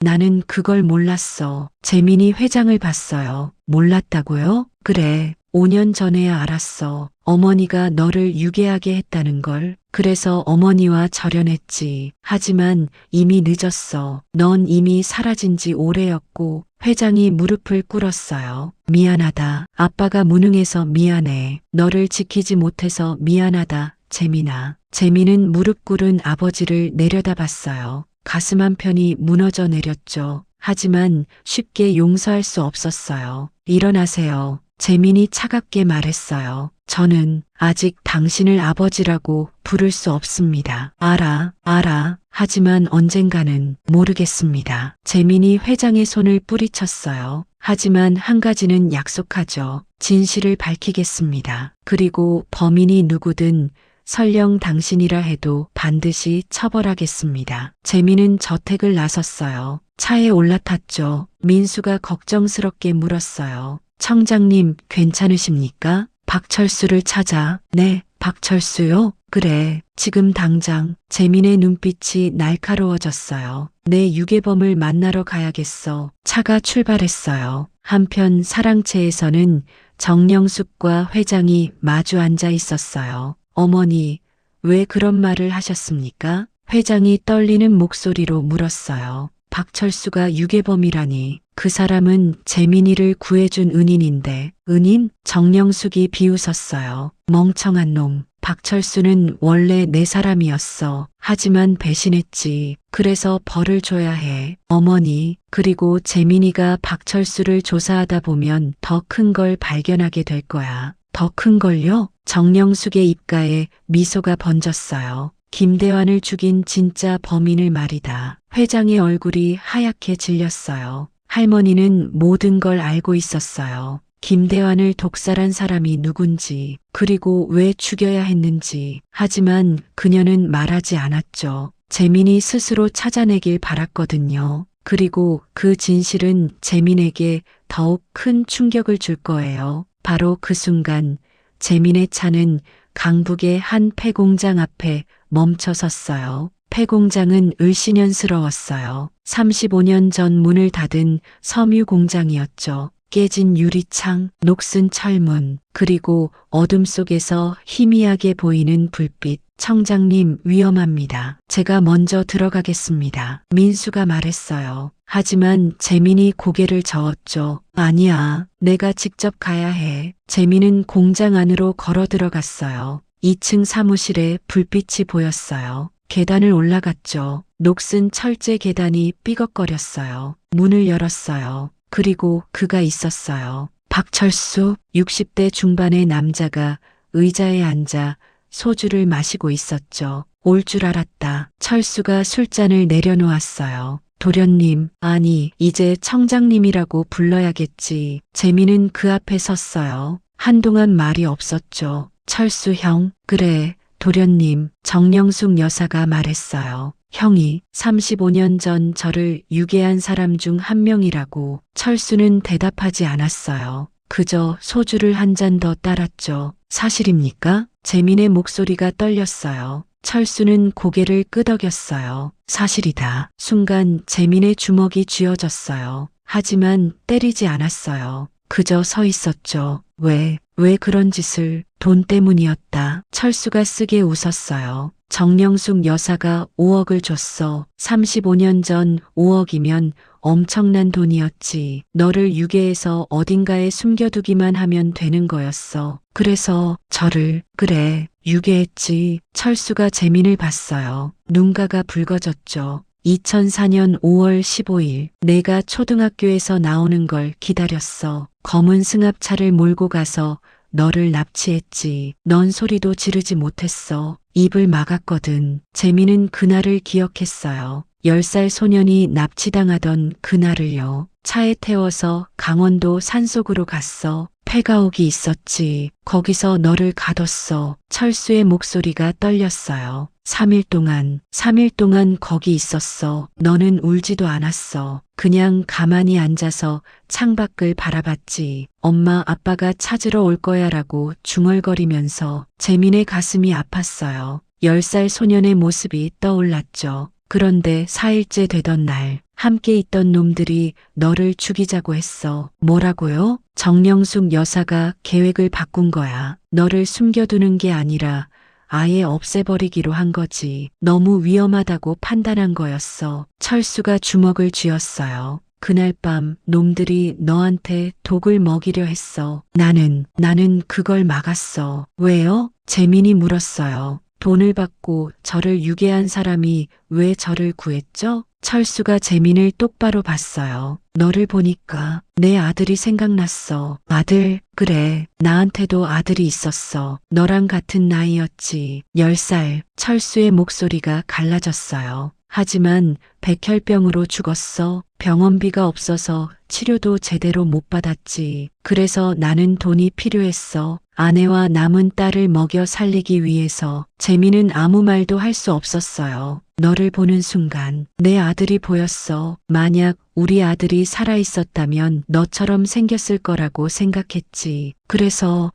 나는 그걸 몰랐어. 재민이 회장을 봤어요. 몰랐다고요? 그래. 5년 전에야 알았어. 어머니가 너를 유괴하게 했다는 걸. 그래서 어머니와 절연했지. 하지만 이미 늦었어. 넌 이미 사라진 지 오래였고 회장이 무릎을 꿇었어요. 미안하다. 아빠가 무능해서 미안해. 너를 지키지 못해서 미안하다. 재민아. 재민은 무릎 꿇은 아버지를 내려다봤어요. 가슴 한편이 무너져 내렸죠. 하지만 쉽게 용서할 수 없었어요. 일어나세요. 재민이 차갑게 말했어요. 저는 아직 당신을 아버지라고 부를 수 없습니다. 알아. 하지만 언젠가는 모르겠습니다. 재민이 회장의 손을 뿌리쳤어요. 하지만 한 가지는 약속하죠. 진실을 밝히겠습니다. 그리고 범인이 누구든 설령 당신이라 해도 반드시 처벌하겠습니다. 재민은 저택을 나섰어요. 차에 올라탔죠. 민수가 걱정스럽게 물었어요. 청장님, 괜찮으십니까? 박철수를 찾아. 네, 박철수요? 그래, 지금 당장. 재민의 눈빛이 날카로워졌어요. 내 유괴범을 만나러 가야겠어. 차가 출발했어요. 한편 사랑채에서는 정영숙과 회장이 마주 앉아 있었어요. 어머니, 왜 그런 말을 하셨습니까? 회장이 떨리는 목소리로 물었어요. 박철수가 유괴범이라니. 그 사람은 재민이를 구해준 은인인데. 은인? 정영숙이 비웃었어요. 멍청한 놈. 박철수는 원래 내 사람이었어. 하지만 배신했지. 그래서 벌을 줘야 해. 어머니, 그리고 재민이가 박철수를 조사하다 보면 더 큰 걸 발견하게 될 거야. 더 큰 걸요? 정영숙의 입가에 미소가 번졌어요. 김대환을 죽인 진짜 범인을 말이다. 회장의 얼굴이 하얗게 질렸어요. 할머니는 모든 걸 알고 있었어요. 김대환을 독살한 사람이 누군지, 그리고 왜 죽여야 했는지. 하지만 그녀는 말하지 않았죠. 재민이 스스로 찾아내길 바랐거든요. 그리고 그 진실은 재민에게 더욱 큰 충격을 줄 거예요. 바로 그 순간 재민의 차는 강북의 한 폐공장 앞에 멈춰 섰어요. 폐공장은 을씨년스러웠어요. 35년 전 문을 닫은 섬유 공장이었죠. 깨진 유리창, 녹슨 철문, 그리고 어둠 속에서 희미하게 보이는 불빛. 청장님, 위험합니다. 제가 먼저 들어가겠습니다. 민수가 말했어요. 하지만 재민이 고개를 저었죠. 아니야, 내가 직접 가야 해. 재민은 공장 안으로 걸어 들어갔어요. 2층 사무실에 불빛이 보였어요. 계단을 올라갔죠. 녹슨 철제 계단이 삐걱거렸어요. 문을 열었어요. 그리고 그가 있었어요. 박철수, 60대 중반의 남자가 의자에 앉아 소주를 마시고 있었죠. 올 줄 알았다. 철수가 술잔을 내려놓았어요. 도련님, 아니, 이제 청장님이라고 불러야겠지. 재민은 그 앞에 섰어요. 한동안 말이 없었죠. 철수 형, 그래, 도련님, 정영숙 여사가 말했어요. 형이 35년 전 저를 유괴한 사람 중 한 명이라고. 철수는 대답하지 않았어요. 그저 소주를 한 잔 더 따랐죠. 사실입니까? 재민의 목소리가 떨렸어요. 철수는 고개를 끄덕였어요. 사실이다. 순간 재민의 주먹이 쥐어졌어요. 하지만 때리지 않았어요. 그저 서 있었죠. 왜 그런 짓을? 돈 때문이었다. 철수가 쓰게 웃었어요. 정영숙 여사가 5억을 줬어. 35년 전 5억이면 엄청난 돈이었지. 너를 유괴해서 어딘가에 숨겨두기만 하면 되는 거였어. 그래서 저를, 그래, 유괴했지. 철수가 재민을 봤어요. 눈가가 붉어졌죠. 2004년 5월 15일, 내가 초등학교에서 나오는 걸 기다렸어. 검은 승합차를 몰고 가서 너를 납치했지. 넌 소리도 지르지 못했어. 입을 막았거든. 재민은 그날을 기억했어요. 10살 소년이 납치당하던 그날을요. 차에 태워서 강원도 산속으로 갔어. 폐가옥이 있었지. 거기서 너를 가뒀어. 철수의 목소리가 떨렸어요. 3일 동안 거기 있었어. 너는 울지도 않았어. 그냥 가만히 앉아서 창밖을 바라봤지. 엄마 아빠가 찾으러 올 거야라고 중얼거리면서. 재민의 가슴이 아팠어요. 10살 소년의 모습이 떠올랐죠. 그런데 4일째 되던 날, 함께 있던 놈들이 너를 죽이자고 했어. 뭐라고요? 정영숙 여사가 계획을 바꾼 거야. 너를 숨겨두는 게 아니라 아예 없애버리기로 한 거지. 너무 위험하다고 판단한 거였어. 철수가 주먹을 쥐었어요. 그날 밤 놈들이 너한테 독을 먹이려 했어. 나는 그걸 막았어. 왜요? 재민이 물었어요. 돈을 받고 저를 유괴한 사람이 왜 저를 구했죠? 철수가 재민을 똑바로 봤어요. 너를 보니까 내 아들이 생각났어. 아들? 그래, 나한테도 아들이 있었어. 너랑 같은 나이였지. 10살. 철수의 목소리가 갈라졌어요. 하지만 백혈병으로 죽었어. 병원비가 없어서 치료도 제대로 못 받았지. 그래서 나는 돈이 필요했어. 아내와 남은 딸을 먹여 살리기 위해서. 재민은 아무 말도 할 수 없었어요. 너를 보는 순간 내 아들이 보였어. 만약 우리 아들이 살아있었다면 너처럼 생겼을 거라고 생각했지. 그래서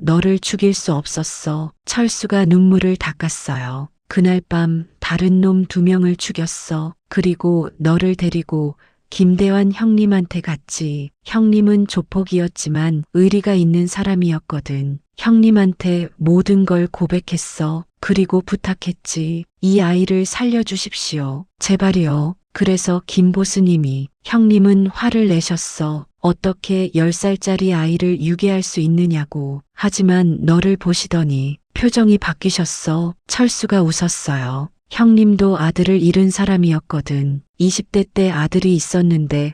너를 죽일 수 없었어. 철수가 눈물을 닦았어요. 그날 밤 다른 놈 2명을 죽였어. 그리고 너를 데리고 김대환 형님한테 갔지. 형님은 조폭이었지만 의리가 있는 사람이었거든. 형님한테 모든 걸 고백했어. 그리고 부탁했지. 이 아이를 살려주십시오. 제발이요. 그래서 김보스님이. 형님은 화를 내셨어. 어떻게 10살짜리 아이를 유괴할 수 있느냐고. 하지만 너를 보시더니 표정이 바뀌셨어. 철수가 웃었어요. 형님도 아들을 잃은 사람이었거든. 20대 때 아들이 있었는데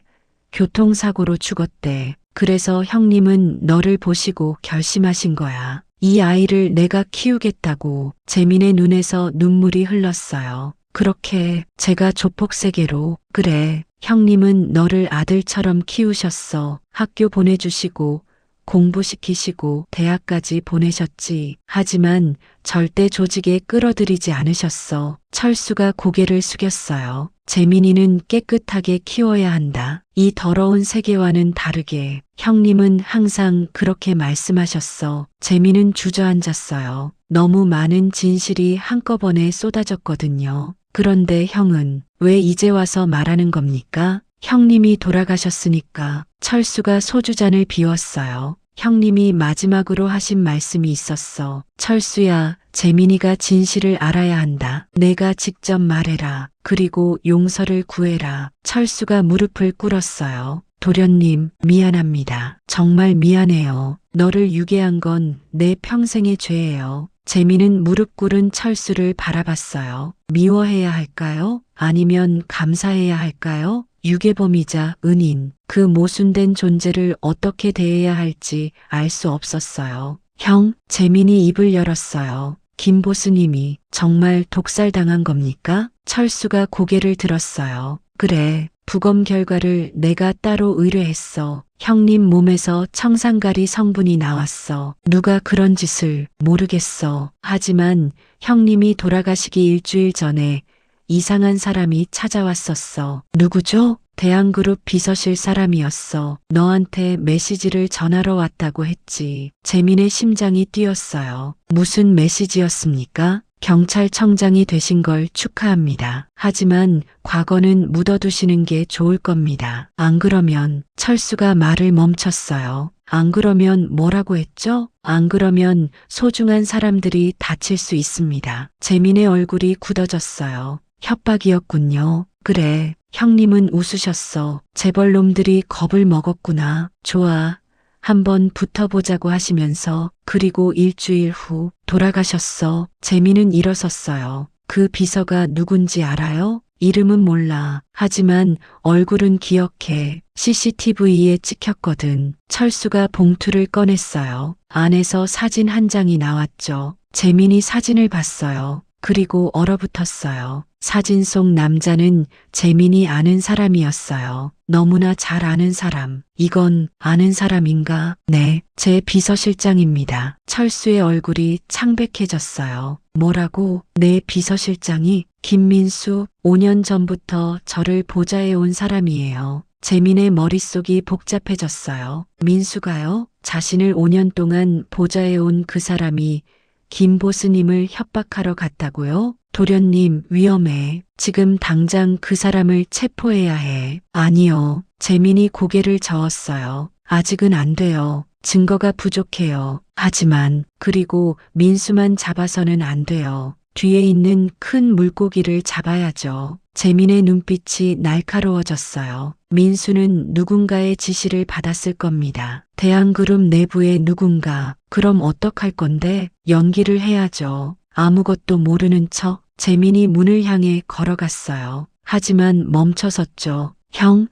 교통사고로 죽었대. 그래서 형님은 너를 보시고 결심하신 거야. 이 아이를 내가 키우겠다고. 재민의 눈에서 눈물이 흘렀어요. 그렇게 제가 조폭 세계로. 그래, 형님은 너를 아들처럼 키우셨어. 학교 보내주시고 공부시키시고 대학까지 보내셨지. 하지만 절대 조직에 끌어들이지 않으셨어. 철수가 고개를 숙였어요. 재민이는 깨끗하게 키워야 한다. 이 더러운 세계와는 다르게. 형님은 항상 그렇게 말씀하셨어. 재민은 주저앉았어요. 너무 많은 진실이 한꺼번에 쏟아졌거든요. 그런데 형은 왜 이제 와서 말하는 겁니까? 형님이 돌아가셨으니까. 철수가 소주잔을 비웠어요. 형님이 마지막으로 하신 말씀이 있었어. 철수야, 재민이가 진실을 알아야 한다. 내가 직접 말해라. 그리고 용서를 구해라. 철수가 무릎을 꿇었어요. 도련님, 미안합니다. 정말 미안해요. 너를 유괴한 건 내 평생의 죄예요. 재민은 무릎 꿇은 철수를 바라봤어요. 미워해야 할까요? 아니면 감사해야 할까요? 유괴범이자 은인, 그 모순된 존재를 어떻게 대해야 할지 알 수 없었어요. 형, 재민이 입을 열었어요. 김보스님이 정말 독살당한 겁니까? 철수가 고개를 들었어요. 그래, 부검 결과를 내가 따로 의뢰했어. 형님 몸에서 청산가리 성분이 나왔어. 누가 그런 짓을 모르겠어. 하지만 형님이 돌아가시기 일주일 전에 이상한 사람이 찾아왔었어. 누구죠? 대한그룹 비서실 사람이었어. 너한테 메시지를 전하러 왔다고 했지. 재민의 심장이 뛰었어요. 무슨 메시지였습니까? 경찰청장이 되신 걸 축하합니다. 하지만 과거는 묻어두시는 게 좋을 겁니다. 안 그러면 철수가 말을 멈췄어요. 안 그러면 뭐라고 했죠? 안 그러면 소중한 사람들이 다칠 수 있습니다. 재민의 얼굴이 굳어졌어요. 협박이었군요. 그래, 형님은 웃으셨어. 재벌놈들이 겁을 먹었구나. 좋아. 한번 붙어보자고 하시면서 그리고 일주일 후 돌아가셨어. 재민은 일어섰어요. 그 비서가 누군지 알아요? 이름은 몰라. 하지만 얼굴은 기억해. CCTV에 찍혔거든. 철수가 봉투를 꺼냈어요. 안에서 사진 한 장이 나왔죠. 재민이 사진을 봤어요. 그리고 얼어붙었어요. 사진 속 남자는 재민이 아는 사람이었어요. 너무나 잘 아는 사람. 이건 아는 사람인가? 네, 제 비서실장입니다. 철수의 얼굴이 창백해졌어요. 뭐라고? 내 비서실장이? 김민수, 5년 전부터 저를 보좌해 온 사람이에요. 재민의 머릿속이 복잡해졌어요. 민수가요? 자신을 5년 동안 보좌해 온 그 사람이 김보스님을 협박하러 갔다고요? 도련님, 위험해. 지금 당장 그 사람을 체포해야 해. 아니요. 재민이 고개를 저었어요. 아직은 안 돼요. 증거가 부족해요. 하지만, 그리고 민수만 잡아서는 안 돼요. 뒤에 있는 큰 물고기를 잡아야죠. 재민의 눈빛이 날카로워졌어요. 민수는 누군가의 지시를 받았을 겁니다. 대한그룹 내부의 누군가. 그럼 어떡할 건데? 연기를 해야죠. 아무것도 모르는 척 재민이 문을 향해 걸어갔어요. 하지만 멈춰섰죠. 형,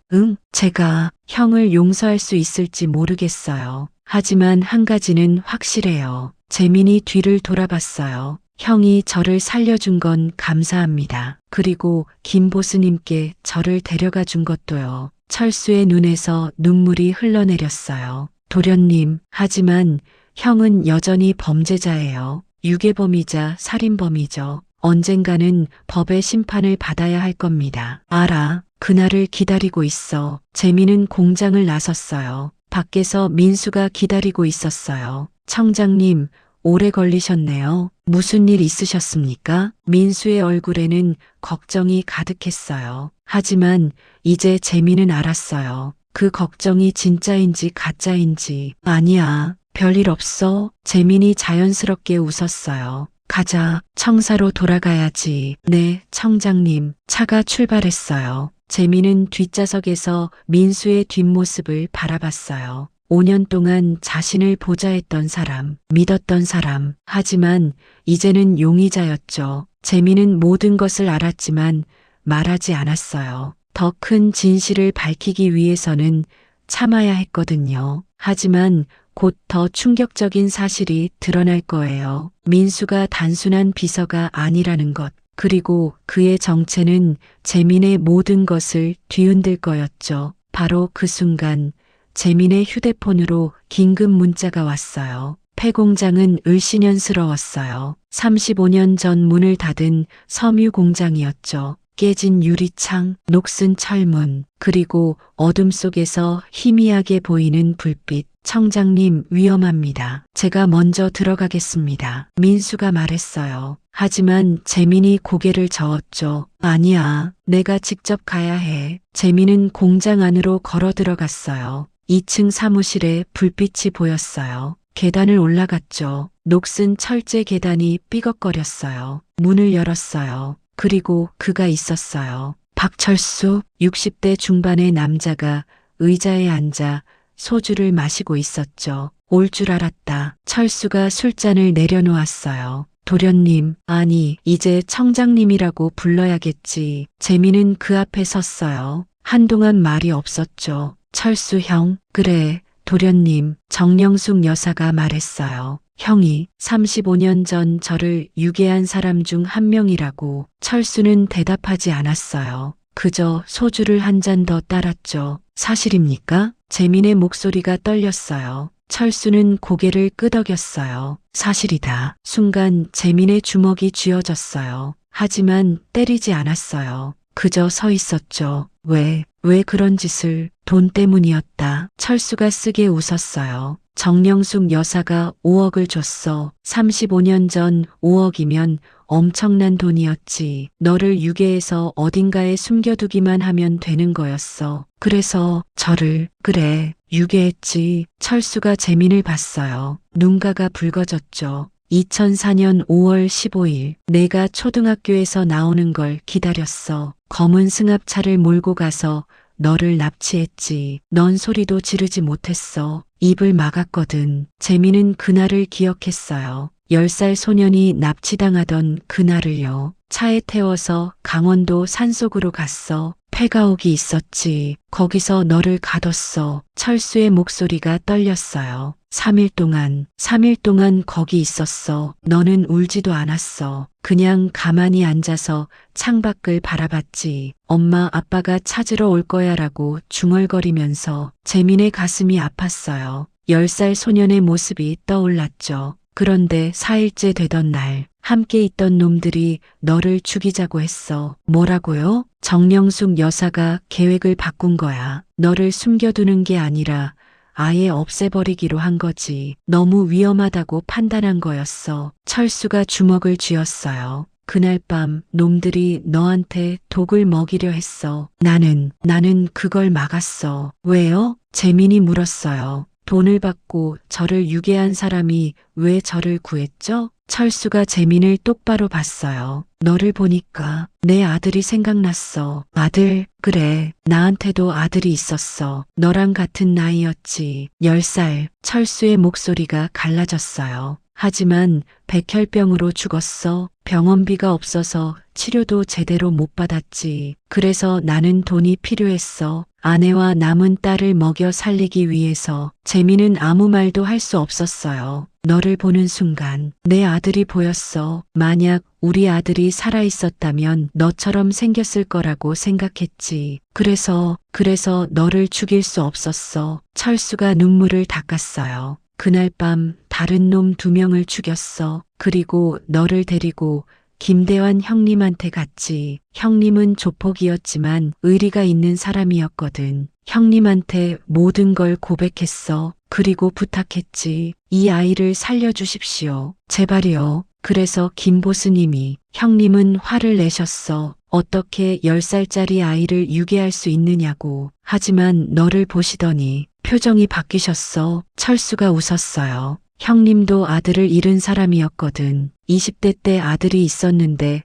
제가 형을 용서할 수 있을지 모르겠어요. 하지만 한 가지는 확실해요. 재민이 뒤를 돌아봤어요. 형이 저를 살려준 건 감사합니다. 그리고 김보스님께 저를 데려가 준 것도요. 철수의 눈에서 눈물이 흘러내렸어요. 도련님, 하지만 형은 여전히 범죄자예요. 유괴범이자 살인범이죠. 언젠가는 법의 심판을 받아야 할 겁니다. 알아. 그날을 기다리고 있어. 재민은 공장을 나섰어요. 밖에서 민수가 기다리고 있었어요. 청장님, 오래 걸리셨네요. 무슨 일 있으셨습니까? 민수의 얼굴에는 걱정이 가득했어요. 하지만 이제 재민은 알았어요. 그 걱정이 진짜인지 가짜인지. 아니야. 별일 없어. 재민이 자연스럽게 웃었어요. 가자. 청사로 돌아가야지. 네, 청장님. 차가 출발했어요. 재민은 뒷좌석에서 민수의 뒷모습을 바라봤어요. 5년 동안 자신을 보좌했던 사람, 믿었던 사람. 하지만 이제는 용의자였죠. 재민은 모든 것을 알았지만 말하지 않았어요. 더 큰 진실을 밝히기 위해서는 참아야 했거든요. 하지만 곧 더 충격적인 사실이 드러날 거예요. 민수가 단순한 비서가 아니라는 것. 그리고 그의 정체는 재민의 모든 것을 뒤흔들 거였죠. 바로 그 순간 재민의 휴대폰으로 긴급 문자가 왔어요. 폐공장은 을씨년스러웠어요. 35년 전 문을 닫은 섬유 공장이었죠. 깨진 유리창, 녹슨 철문, 그리고 어둠 속에서 희미하게 보이는 불빛. 청장님, 위험합니다. 제가 먼저 들어가겠습니다. 민수가 말했어요. 하지만 재민이 고개를 저었죠. 아니야, 내가 직접 가야 해. 재민은 공장 안으로 걸어 들어갔어요. 2층 사무실에 불빛이 보였어요. 계단을 올라갔죠. 녹슨 철제 계단이 삐걱거렸어요. 문을 열었어요. 그리고 그가 있었어요. 박철수, 60대 중반의 남자가 의자에 앉아 소주를 마시고 있었죠. 올 줄 알았다. 철수가 술잔을 내려놓았어요. 도련님, 아니, 이제 청장님이라고 불러야겠지. 재민은 그 앞에 섰어요. 한동안 말이 없었죠. 철수 형, 그래, 도련님, 정영숙 여사가 말했어요. 형이 35년 전 저를 유괴한 사람 중 한 명이라고. 철수는 대답하지 않았어요. 그저 소주를 한 잔 더 따랐죠. 사실입니까? 재민의 목소리가 떨렸어요. 철수는 고개를 끄덕였어요. 사실이다. 순간 재민의 주먹이 쥐어졌어요. 하지만 때리지 않았어요. 그저 서 있었죠. 왜 그런 짓을? 돈 때문이었다. 철수가 쓰게 웃었어요. 정명숙 여사가 5억을 줬어. 35년 전 5억이면 엄청난 돈이었지. 너를 유괴해서 어딘가에 숨겨두기만 하면 되는 거였어. 그래서 저를, 그래, 유괴했지. 철수가 재민을 봤어요. 눈가가 붉어졌죠. 2004년 5월 15일, 내가 초등학교에서 나오는 걸 기다렸어. 검은 승합차를 몰고 가서 너를 납치했지. 넌 소리도 지르지 못했어. 입을 막았거든. 재민은 그날을 기억했어요. 10살 소년이 납치당하던 그날을요. 차에 태워서 강원도 산속으로 갔어. 폐가옥이 있었지. 거기서 너를 가뒀어. 철수의 목소리가 떨렸어요. 3일 동안 거기 있었어. 너는 울지도 않았어. 그냥 가만히 앉아서 창밖을 바라봤지. 엄마 아빠가 찾으러 올 거야라고 중얼거리면서. 재민의 가슴이 아팠어요. 10살 소년의 모습이 떠올랐죠. 그런데 4일째 되던 날, 함께 있던 놈들이 너를 죽이자고 했어. 뭐라고요? 정명숙 여사가 계획을 바꾼 거야. 너를 숨겨두는 게 아니라 아예 없애버리기로 한 거지. 너무 위험하다고 판단한 거였어. 철수가 주먹을 쥐었어요. 그날 밤 놈들이 너한테 독을 먹이려 했어. 나는 그걸 막았어. 왜요? 재민이 물었어요. 돈을 받고 저를 유괴한 사람이 왜 저를 구했죠? 철수가 재민을 똑바로 봤어요. 너를 보니까 내 아들이 생각났어. 아들? 그래. 나한테도 아들이 있었어. 너랑 같은 나이였지. 10살. 철수의 목소리가 갈라졌어요. 하지만 백혈병으로 죽었어. 병원비가 없어서 치료도 제대로 못 받았지. 그래서 나는 돈이 필요했어. 아내와 남은 딸을 먹여 살리기 위해서. 재민은 아무 말도 할 수 없었어요. 너를 보는 순간 내 아들이 보였어. 만약 우리 아들이 살아있었다면 너처럼 생겼을 거라고 생각했지. 그래서 너를 죽일 수 없었어. 철수가 눈물을 닦았어요. 그날 밤 다른 놈 2명을 죽였어. 그리고 너를 데리고 김대환 형님한테 갔지. 형님은 조폭이었지만 의리가 있는 사람이었거든. 형님한테 모든 걸 고백했어. 그리고 부탁했지. 이 아이를 살려주십시오. 제발이요. 그래서 김보스님이. 형님은 화를 내셨어. 어떻게 10살짜리 아이를 유괴할 수 있느냐고. 하지만 너를 보시더니 표정이 바뀌셨어. 철수가 웃었어요. 형님도 아들을 잃은 사람이었거든. 20대 때 아들이 있었는데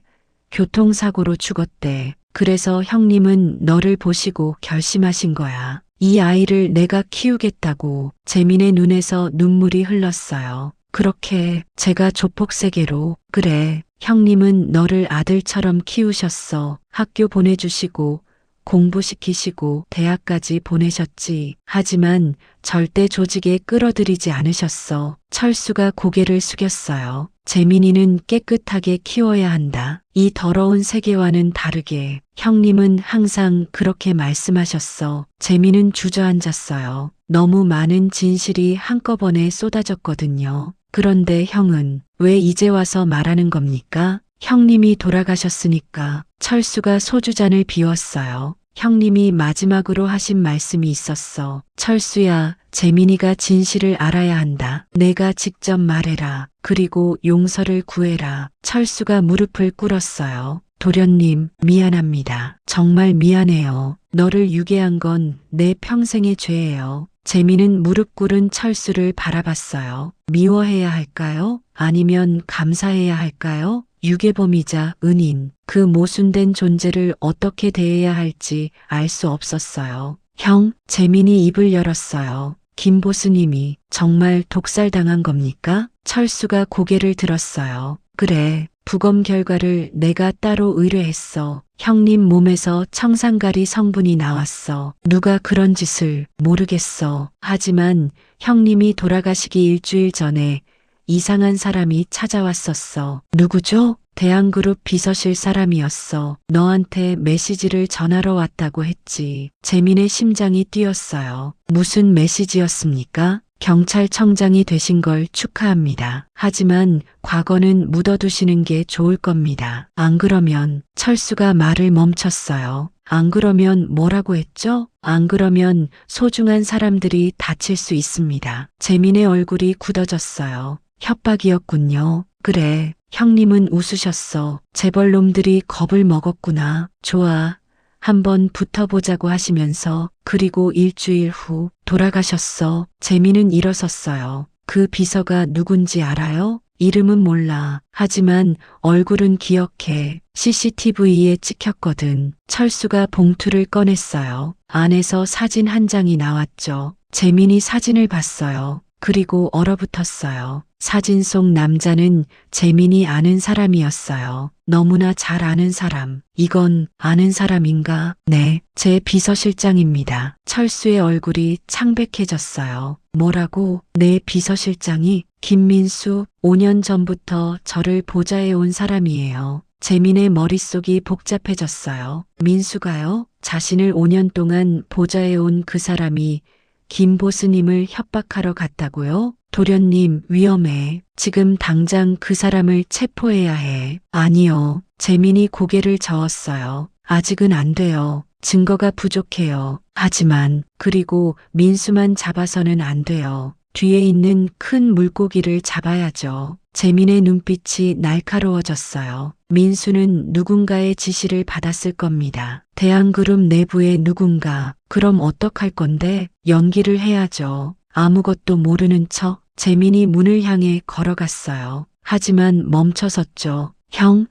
교통사고로 죽었대. 그래서 형님은 너를 보시고 결심하신 거야. 이 아이를 내가 키우겠다고. 재민의 눈에서 눈물이 흘렀어요. 그렇게 제가 조폭 세계로. 그래. 형님은 너를 아들처럼 키우셨어. 학교 보내주시고 공부시키시고 대학까지 보내셨지. 하지만 절대 조직에 끌어들이지 않으셨어. 철수가 고개를 숙였어요. 재민이는 깨끗하게 키워야 한다. 이 더러운 세계와는 다르게. 형님은 항상 그렇게 말씀하셨어. 재민은 주저앉았어요. 너무 많은 진실이 한꺼번에 쏟아졌거든요. 그런데 형은 왜 이제 와서 말하는 겁니까? 형님이 돌아가셨으니까. 철수가 소주잔을 비웠어요. 형님이 마지막으로 하신 말씀이 있었어. 철수야, 재민이가 진실을 알아야 한다. 내가 직접 말해라. 그리고 용서를 구해라. 철수가 무릎을 꿇었어요. 도련님, 미안합니다. 정말 미안해요. 너를 유괴한 건 내 평생의 죄예요. 재민은 무릎 꿇은 철수를 바라봤어요. 미워해야 할까요? 아니면 감사해야 할까요? 유괴범이자 은인, 그 모순된 존재를 어떻게 대해야 할지 알 수 없었어요. 형, 재민이 입을 열었어요. 김보스님이 정말 독살당한 겁니까? 철수가 고개를 들었어요. 그래, 부검 결과를 내가 따로 의뢰했어. 형님 몸에서 청산가리 성분이 나왔어. 누가 그런 짓을 모르겠어. 하지만 형님이 돌아가시기 일주일 전에 이상한 사람이 찾아왔었어. 누구죠? 대한그룹 비서실 사람이었어. 너한테 메시지를 전하러 왔다고 했지. 재민의 심장이 뛰었어요. 무슨 메시지였습니까? 경찰청장이 되신 걸 축하합니다. 하지만 과거는 묻어두시는 게 좋을 겁니다. 안 그러면 철수가 말을 멈췄어요. 안 그러면 뭐라고 했죠? 안 그러면 소중한 사람들이 다칠 수 있습니다. 재민의 얼굴이 굳어졌어요. 협박이었군요. 그래, 형님은 웃으셨어. 재벌놈들이 겁을 먹었구나. 좋아. 한번 붙어보자고 하시면서 그리고 일주일 후 돌아가셨어. 재민은 일어섰어요. 그 비서가 누군지 알아요? 이름은 몰라. 하지만 얼굴은 기억해. CCTV에 찍혔거든. 철수가 봉투를 꺼냈어요. 안에서 사진 한 장이 나왔죠. 재민이 사진을 봤어요. 그리고 얼어붙었어요. 사진 속 남자는 재민이 아는 사람이었어요. 너무나 잘 아는 사람. 이건 아는 사람인가? 네, 제 비서실장입니다. 철수의 얼굴이 창백해졌어요. 뭐라고? 내 비서실장이? 김민수, 5년 전부터 저를 보좌해 온 사람이에요. 재민의 머릿속이 복잡해졌어요. 민수가요? 자신을 5년 동안 보좌해 온 그 사람이 김 보스님을 협박하러 갔다고요? 도련님, 위험해. 지금 당장 그 사람을 체포해야 해. 아니요. 재민이 고개를 저었어요. 아직은 안 돼요. 증거가 부족해요. 하지만, 그리고 민수만 잡아서는 안 돼요. 뒤에 있는 큰 물고기를 잡아야죠. 재민의 눈빛이 날카로워졌어요. 민수는 누군가의 지시를 받았을 겁니다. 대한그룹 내부의 누군가. 그럼 어떡할 건데? 연기를 해야죠. 아무것도 모르는 척 재민이 문을 향해 걸어갔어요. 하지만 멈춰섰죠. 형,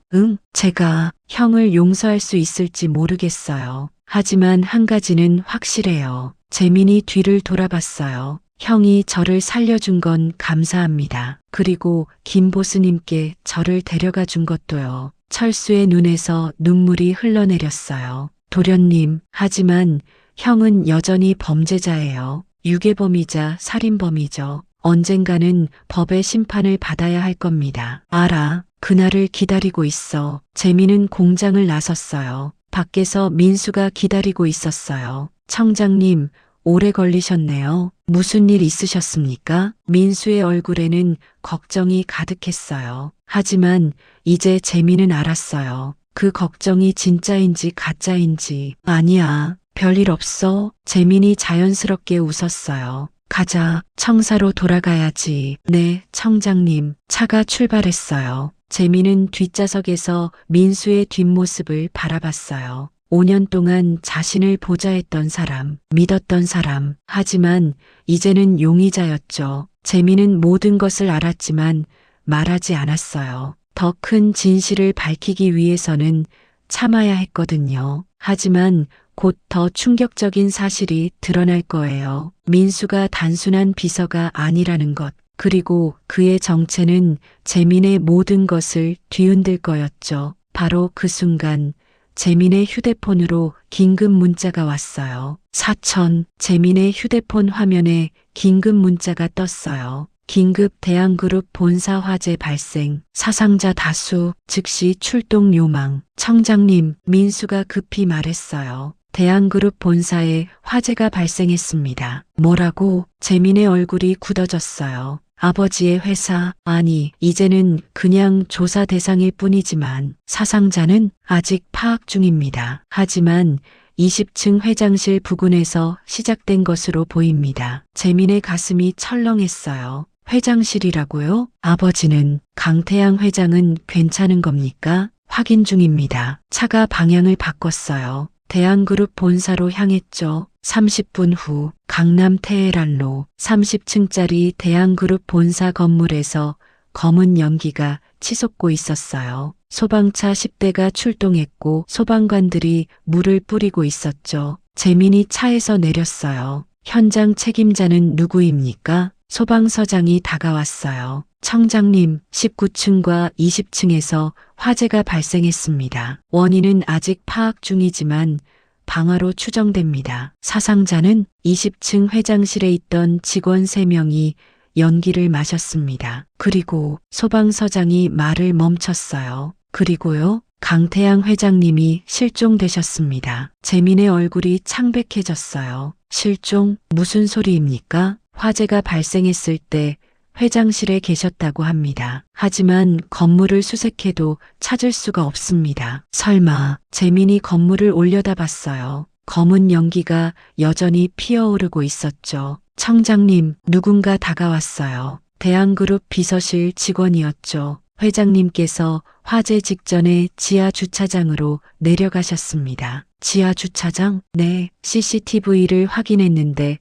제가 형을 용서할 수 있을지 모르겠어요. 하지만 한 가지는 확실해요. 재민이 뒤를 돌아봤어요. 형이 저를 살려준 건 감사합니다. 그리고 김 보스님께 저를 데려가 준 것도요. 철수의 눈에서 눈물이 흘러내렸어요. 도련님, 하지만 형은 여전히 범죄자예요. 유괴범이자 살인범이죠. 언젠가는 법의 심판을 받아야 할 겁니다. 알아. 그날을 기다리고 있어. 재민은 공장을 나섰어요. 밖에서 민수가 기다리고 있었어요. 청장님, 오래 걸리셨네요. 무슨 일 있으셨습니까? 민수의 얼굴에는 걱정이 가득했어요. 하지만 이제 재민은 알았어요. 그 걱정이 진짜인지 가짜인지. 아니야. 별일 없어. 재민이 자연스럽게 웃었어요. 가자. 청사로 돌아가야지. 네, 청장님. 차가 출발했어요. 재민은 뒷좌석에서 민수의 뒷모습을 바라봤어요. 5년 동안 자신을 보좌했던 사람, 믿었던 사람. 하지만 이제는 용의자였죠. 재민은 모든 것을 알았지만 말하지 않았어요. 더 큰 진실을 밝히기 위해서는 참아야 했거든요. 하지만 곧 더 충격적인 사실이 드러날 거예요. 민수가 단순한 비서가 아니라는 것. 그리고 그의 정체는 재민의 모든 것을 뒤흔들 거였죠. 바로 그 순간 재민의 휴대폰으로 긴급 문자가 왔어요. 사천. 재민의 휴대폰 화면에 긴급 문자가 떴어요. 긴급 대한그룹 본사 화재 발생. 사상자 다수. 즉시 출동 요망. 청장님, 민수가 급히 말했어요. 대한그룹 본사에 화재가 발생했습니다. 뭐라고? 재민의 얼굴이 굳어졌어요. 아버지의 회사, 아니, 이제는 그냥 조사 대상일 뿐이지만 사상자는 아직 파악 중입니다. 하지만 20층 회장실 부근에서 시작된 것으로 보입니다. 재민의 가슴이 철렁했어요. 회장실이라고요? 아버지는 강태양 회장은 괜찮은 겁니까? 확인 중입니다. 차가 방향을 바꿨어요. 대한그룹 본사로 향했죠. 30분 후 강남 테헤란로 30층짜리 대한그룹 본사 건물에서 검은 연기가 치솟고 있었어요. 소방차 10대가 출동했고 소방관들이 물을 뿌리고 있었죠. 재민이 차에서 내렸어요. 현장 책임자는 누구입니까? 소방서장이 다가왔어요. 청장님, 19층과 20층에서 화재가 발생했습니다. 원인은 아직 파악 중이지만 방화로 추정됩니다. 사상자는 20층 회장실에 있던 직원 3명이 연기를 마셨습니다. 그리고 소방서장이 말을 멈췄어요. 그리고요, 강태양 회장님이 실종되셨습니다. 재민의 얼굴이 창백해졌어요. 실종? 무슨 소리입니까? 화재가 발생했을 때 회장실에 계셨다고 합니다. 하지만 건물을 수색해도 찾을 수가 없습니다. 설마 재민이 건물을 올려다봤어요. 검은 연기가 여전히 피어오르고 있었죠. 청장님, 누군가 다가왔어요. 대한그룹 비서실 직원이었죠. 회장님께서 화재 직전에 지하 주차장으로 내려가셨습니다. 지하 주차장? 네, CCTV를 확인했는데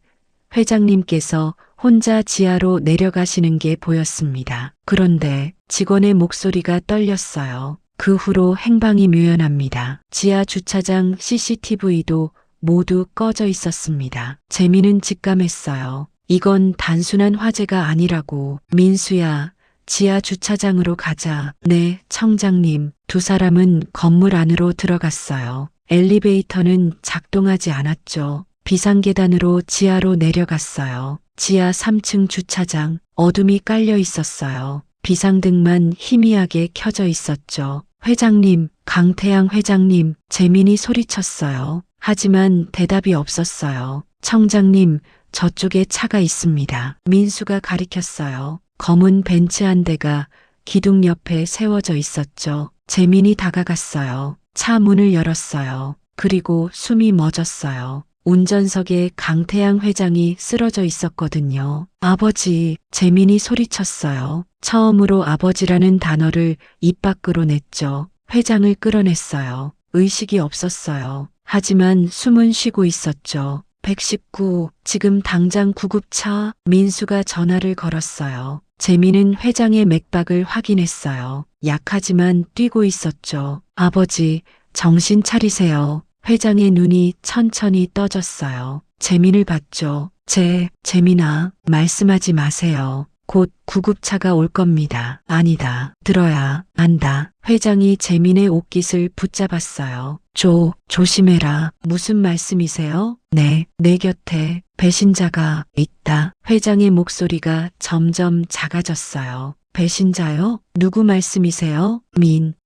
회장님께서 혼자 지하로 내려가시는 게 보였습니다. 그런데 직원의 목소리가 떨렸어요. 그 후로 행방이 묘연합니다. 지하 주차장 CCTV도 모두 꺼져 있었습니다. 재민은 직감했어요. 이건 단순한 화재가 아니라고. 민수야, 지하 주차장으로 가자. 네, 청장님. 두 사람은 건물 안으로 들어갔어요. 엘리베이터는 작동하지 않았죠. 비상계단으로 지하로 내려갔어요. 지하 3층 주차장, 어둠이 깔려 있었어요. 비상등만 희미하게 켜져 있었죠. 회장님, 강태양 회장님, 재민이 소리쳤어요. 하지만 대답이 없었어요. 청장님, 저쪽에 차가 있습니다. 민수가 가리켰어요. 검은 벤츠 한 대가 기둥 옆에 세워져 있었죠. 재민이 다가갔어요. 차 문을 열었어요. 그리고 숨이 멎었어요. 운전석에 강태양 회장이 쓰러져 있었거든요. 아버지, 재민이 소리쳤어요. 처음으로 아버지라는 단어를 입 밖으로 냈죠. 회장을 끌어냈어요. 의식이 없었어요. 하지만 숨은 쉬고 있었죠. 119, 지금 당장 구급차. 민수가 전화를 걸었어요. 재민은 회장의 맥박을 확인했어요. 약하지만 뛰고 있었죠. 아버지, 정신 차리세요. 회장의 눈이 천천히 떠졌어요. 재민을 봤죠. 재민아, 말씀하지 마세요. 곧 구급차가 올 겁니다. 아니다. 들어야 한다. 회장이 재민의 옷깃을 붙잡았어요. 조심해라. 무슨 말씀이세요? 네, 내 곁에 배신자가 있다. 회장의 목소리가 점점 작아졌어요. 배신자요? 누구 말씀이세요?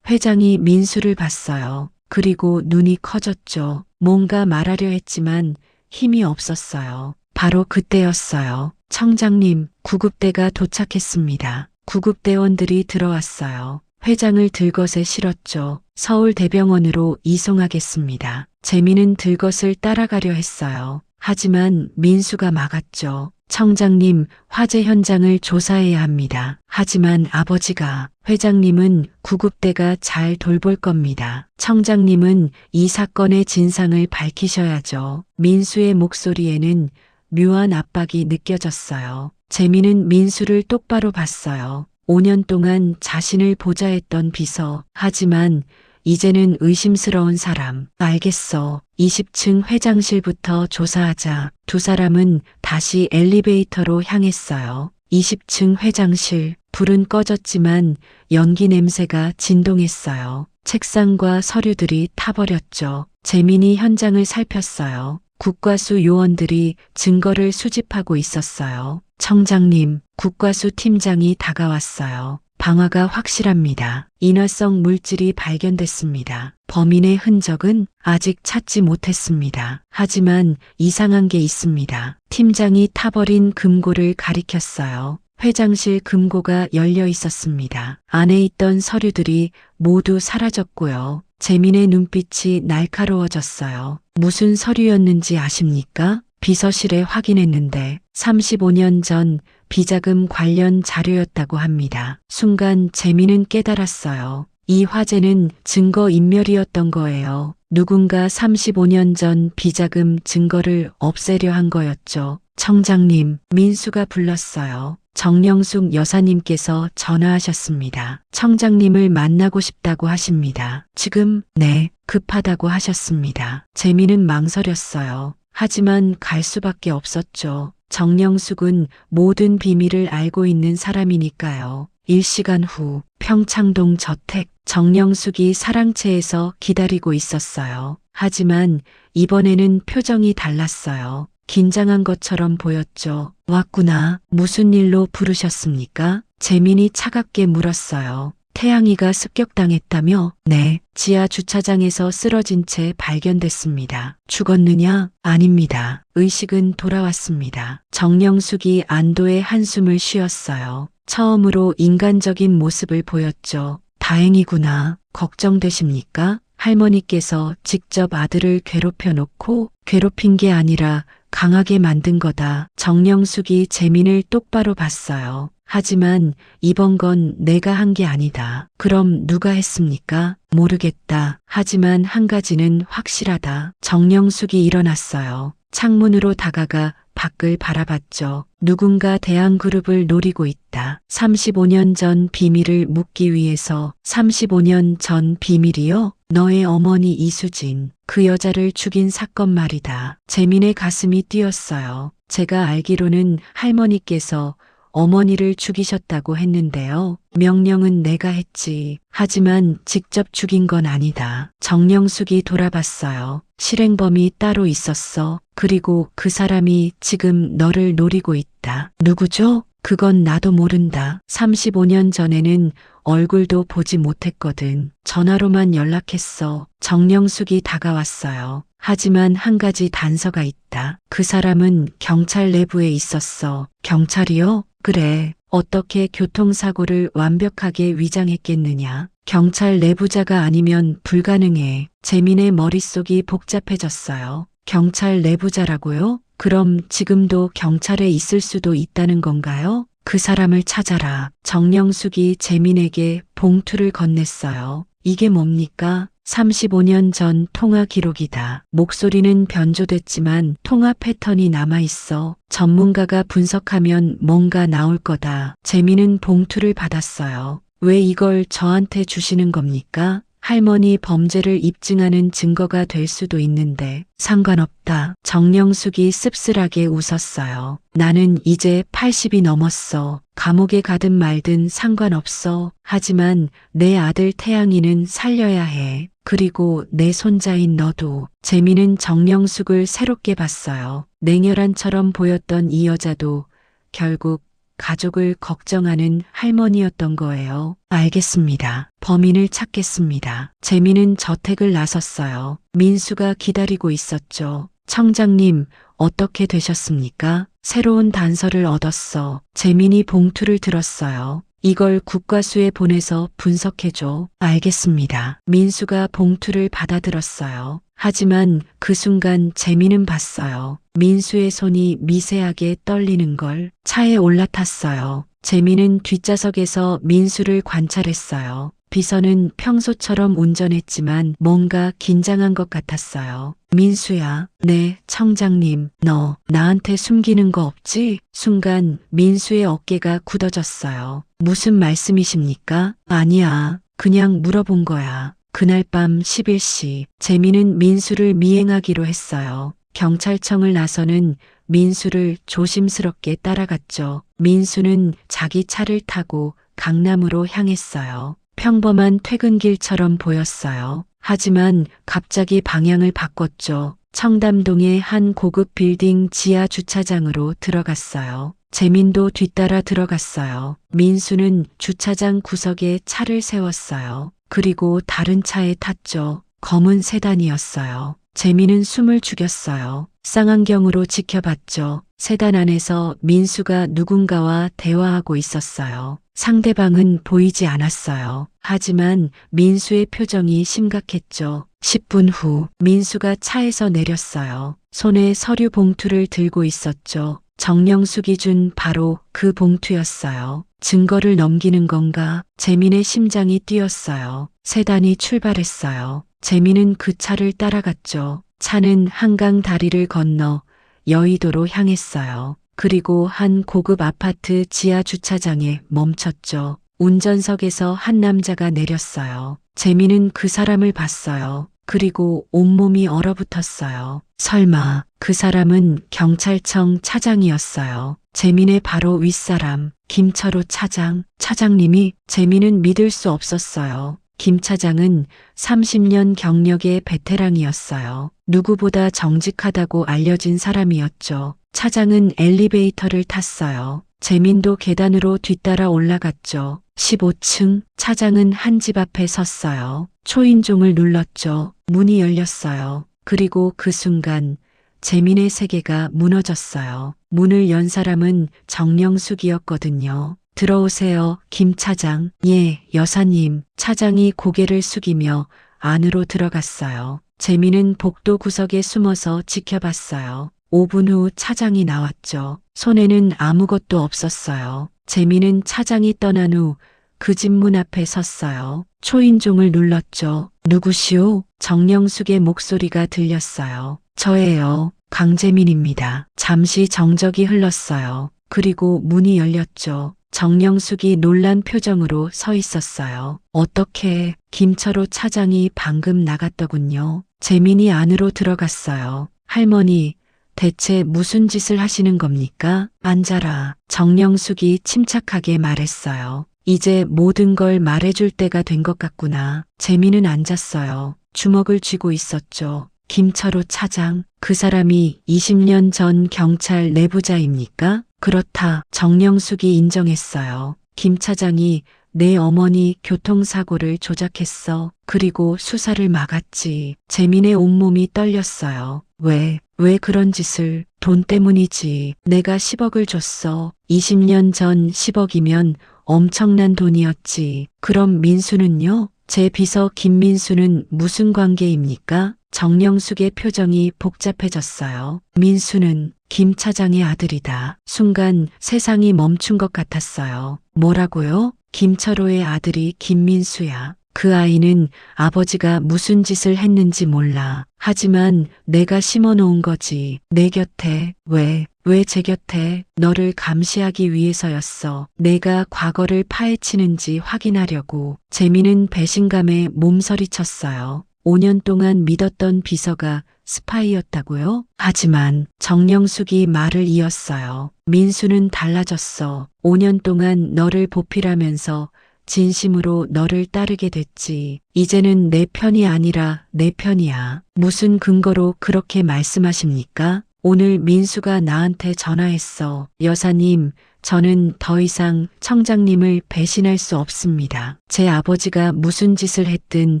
회장이 민수를 봤어요. 그리고 눈이 커졌죠. 뭔가 말하려 했지만 힘이 없었어요. 바로 그때였어요. 청장님, 구급대가 도착했습니다. 구급대원들이 들어왔어요. 회장을 들것에 실었죠. 서울대병원으로 이송하겠습니다. 재민은 들것을 따라가려 했어요. 하지만 민수가 막았죠. 청장님, 화재 현장을 조사해야 합니다. 하지만 아버지가, 회장님은 구급대가 잘 돌볼 겁니다. 청장님은 이 사건의 진상을 밝히셔야죠. 민수의 목소리에는 묘한 압박이 느껴졌어요. 재민은 민수를 똑바로 봤어요. 5년 동안 자신을 보좌했던 비서, 하지만 이제는 의심스러운 사람. 알겠어. 20층 회장실부터 조사하자. 두 사람은 다시 엘리베이터로 향했어요. 20층 회장실. 불은 꺼졌지만 연기 냄새가 진동했어요. 책상과 서류들이 타버렸죠. 재민이 현장을 살폈어요. 국과수 요원들이 증거를 수집하고 있었어요. 청장님, 국과수 팀장이 다가왔어요. 방화가 확실합니다. 인화성 물질이 발견됐습니다. 범인의 흔적은 아직 찾지 못했습니다. 하지만 이상한 게 있습니다. 팀장이 타버린 금고를 가리켰어요. 회장실 금고가 열려 있었습니다. 안에 있던 서류들이 모두 사라졌고요. 재민의 눈빛이 날카로워졌어요. 무슨 서류였는지 아십니까? 비서실에 확인했는데 35년 전 비자금 관련 자료였다고 합니다. 순간 재민은 깨달았어요. 이 화재는 증거 인멸이었던 거예요. 누군가 35년 전 비자금 증거를 없애려 한 거였죠. 청장님, 민수가 불렀어요. 정영숙 여사님께서 전화하셨습니다. 청장님을 만나고 싶다고 하십니다. 지금? 네, 급하다고 하셨습니다. 재민은 망설였어요. 하지만 갈 수밖에 없었죠. 정영숙은 모든 비밀을 알고 있는 사람이니까요. 1시간 후 평창동 저택, 정영숙이 사랑채에서 기다리고 있었어요. 하지만 이번에는 표정이 달랐어요. 긴장한 것처럼 보였죠. 왔구나. 무슨 일로 부르셨습니까? 재민이 차갑게 물었어요. 태양이가 습격당했다며? 네. 지하 주차장에서 쓰러진 채 발견됐습니다. 죽었느냐? 아닙니다. 의식은 돌아왔습니다. 정영숙이 안도의 한숨을 쉬었어요. 처음으로 인간적인 모습을 보였죠. 다행이구나. 걱정되십니까? 할머니께서 직접 아들을 괴롭혀 놓고 괴롭힌 게 아니라 강하게 만든 거다. 정영숙이 재민을 똑바로 봤어요. 하지만 이번 건 내가 한 게 아니다. 그럼 누가 했습니까? 모르겠다. 하지만 한 가지는 확실하다. 정영숙이 일어났어요. 창문으로 다가가 밖을 바라봤죠. 누군가 대한그룹을 노리고 있다. 35년 전 비밀을 묻기 위해서. 35년 전 비밀이요? 너의 어머니 이수진. 그 여자를 죽인 사건 말이다. 재민의 가슴이 뛰었어요. 제가 알기로는 할머니께서 어머니를 죽이셨다고 했는데요. 명령은 내가 했지. 하지만 직접 죽인 건 아니다. 정영숙이 돌아봤어요. 실행범이 따로 있었어. 그리고 그 사람이 지금 너를 노리고 있다. 누구죠? 그건 나도 모른다. 35년 전에는 얼굴도 보지 못했거든. 전화로만 연락했어. 정영숙이 다가왔어요. 하지만 한 가지 단서가 있다. 그 사람은 경찰 내부에 있었어. 경찰이요? 그래. 어떻게 교통사고를 완벽하게 위장했겠느냐. 경찰 내부자가 아니면 불가능해. 재민의 머릿속이 복잡해졌어요. 경찰 내부자라고요? 그럼 지금도 경찰에 있을 수도 있다는 건가요? 그 사람을 찾아라. 정영숙이 재민에게 봉투를 건넸어요. 이게 뭡니까? 35년 전 통화 기록이다. 목소리는 변조됐지만 통화 패턴이 남아있어. 전문가가 분석하면 뭔가 나올 거다. 재민은 봉투를 받았어요. 왜 이걸 저한테 주시는 겁니까? 할머니 범죄를 입증하는 증거가 될 수도 있는데. 상관없다. 정영숙이 씁쓸하게 웃었어요. 나는 이제 80이 넘었어. 감옥에 가든 말든 상관없어. 하지만 내 아들 태양이는 살려야 해. 그리고 내 손자인 너도. 재민은 정영숙을 새롭게 봤어요. 냉혈한처럼 보였던 이 여자도 결국 가족을 걱정하는 할머니였던 거예요. 알겠습니다. 범인을 찾겠습니다. 재민은 저택을 나섰어요. 민수가 기다리고 있었죠. 청장님, 어떻게 되셨습니까? 새로운 단서를 얻었어. 재민이 봉투를 들었어요. 이걸 국과수에 보내서 분석해줘. 알겠습니다. 민수가 봉투를 받아들었어요. 하지만 그 순간 재민은 봤어요. 민수의 손이 미세하게 떨리는 걸. 차에 올라탔어요. 재민은 뒷좌석에서 민수를 관찰했어요. 비서는 평소처럼 운전했지만 뭔가 긴장한 것 같았어요. 민수야. 네, 청장님. 너 나한테 숨기는 거 없지? 순간 민수의 어깨가 굳어졌어요. 무슨 말씀이십니까? 아니야. 그냥 물어본 거야. 그날 밤 11시 재민은 민수를 미행하기로 했어요. 경찰청을 나서는 민수를 조심스럽게 따라갔죠. 민수는 자기 차를 타고 강남으로 향했어요. 평범한 퇴근길처럼 보였어요. 하지만 갑자기 방향을 바꿨죠. 청담동의 한 고급 빌딩 지하 주차장으로 들어갔어요. 재민도 뒤따라 들어갔어요. 민수는 주차장 구석에 차를 세웠어요. 그리고 다른 차에 탔죠. 검은 세단이었어요. 재민은 숨을 죽였어요. 쌍안경으로 지켜봤죠. 세단 안에서 민수가 누군가와 대화하고 있었어요. 상대방은 보이지 않았어요. 하지만 민수의 표정이 심각했죠. 10분 후 민수가 차에서 내렸어요. 손에 서류 봉투를 들고 있었죠. 정영숙이 준 바로 그 봉투였어요. 증거를 넘기는 건가? 재민의 심장이 뛰었어요. 세단이 출발했어요. 재민은 그 차를 따라갔죠. 차는 한강 다리를 건너 여의도로 향했어요. 그리고 한 고급 아파트 지하 주차장에 멈췄죠. 운전석에서 한 남자가 내렸어요. 재민은 그 사람을 봤어요. 그리고 온몸이 얼어붙었어요. 설마 그 사람은 경찰청 차장이었어요. 재민의 바로 윗사람 김철호 차장. 차장님이. 재민은 믿을 수 없었어요. 김 차장은 30년 경력의 베테랑이었어요. 누구보다 정직하다고 알려진 사람이었죠. 차장은 엘리베이터를 탔어요. 재민도 계단으로 뒤따라 올라갔죠. 15층. 차장은 한 집 앞에 섰어요. 초인종을 눌렀죠. 문이 열렸어요. 그리고 그 순간 재민의 세계가 무너졌어요. 문을 연 사람은 정영숙이었거든요. 들어오세요, 김 차장. 예, 여사님. 차장이 고개를 숙이며 안으로 들어갔어요. 재민은 복도 구석에 숨어서 지켜봤어요. 5분 후 차장이 나왔죠. 손에는 아무것도 없었어요. 재민은 차장이 떠난 후 그 집 문 앞에 섰어요. 초인종을 눌렀죠. 누구시오? 정영숙의 목소리가 들렸어요. 저예요. 강재민입니다. 잠시 정적이 흘렀어요. 그리고 문이 열렸죠. 정영숙이 놀란 표정으로 서 있었어요. 어떻게? 김철호 차장이 방금 나갔더군요. 재민이 안으로 들어갔어요. 할머니, 대체 무슨 짓을 하시는 겁니까? 앉아라. 정영숙이 침착하게 말했어요. 이제 모든 걸 말해줄 때가 된 것 같구나. 재민은 앉았어요. 주먹을 쥐고 있었죠. 김철호 차장, 그 사람이 20년 전 경찰 내부자입니까? 그렇다. 정영숙이 인정했어요. 김 차장이 내 어머니 교통사고를 조작했어. 그리고 수사를 막았지. 재민의 온몸이 떨렸어요. 왜 그런 짓을? 돈 때문이지. 내가 10억을 줬어. 20년 전 10억이면 엄청난 돈이었지. 그럼 민수는요? 제 비서 김민수는 무슨 관계입니까? 정영숙의 표정이 복잡해졌어요. 민수는 김 차장의 아들이다. 순간 세상이 멈춘 것 같았어요. 뭐라고요? 김철호의 아들이 김민수야. 그 아이는 아버지가 무슨 짓을 했는지 몰라. 하지만 내가 심어놓은 거지. 내 곁에. 왜 제 곁에? 너를 감시하기 위해서였어. 내가 과거를 파헤치는지 확인하려고. 재민은 배신감에 몸서리쳤어요. 5년 동안 믿었던 비서가 스파이였다고요? 하지만 정영숙이 말을 이었어요. 민수는 달라졌어. 5년 동안 너를 보필하면서 진심으로 너를 따르게 됐지. 이제는 내 편이 아니라 내 편이야. 무슨 근거로 그렇게 말씀하십니까? 오늘 민수가 나한테 전화했어. 여사님, 저는 더 이상 청장님을 배신할 수 없습니다. 제 아버지가 무슨 짓을 했든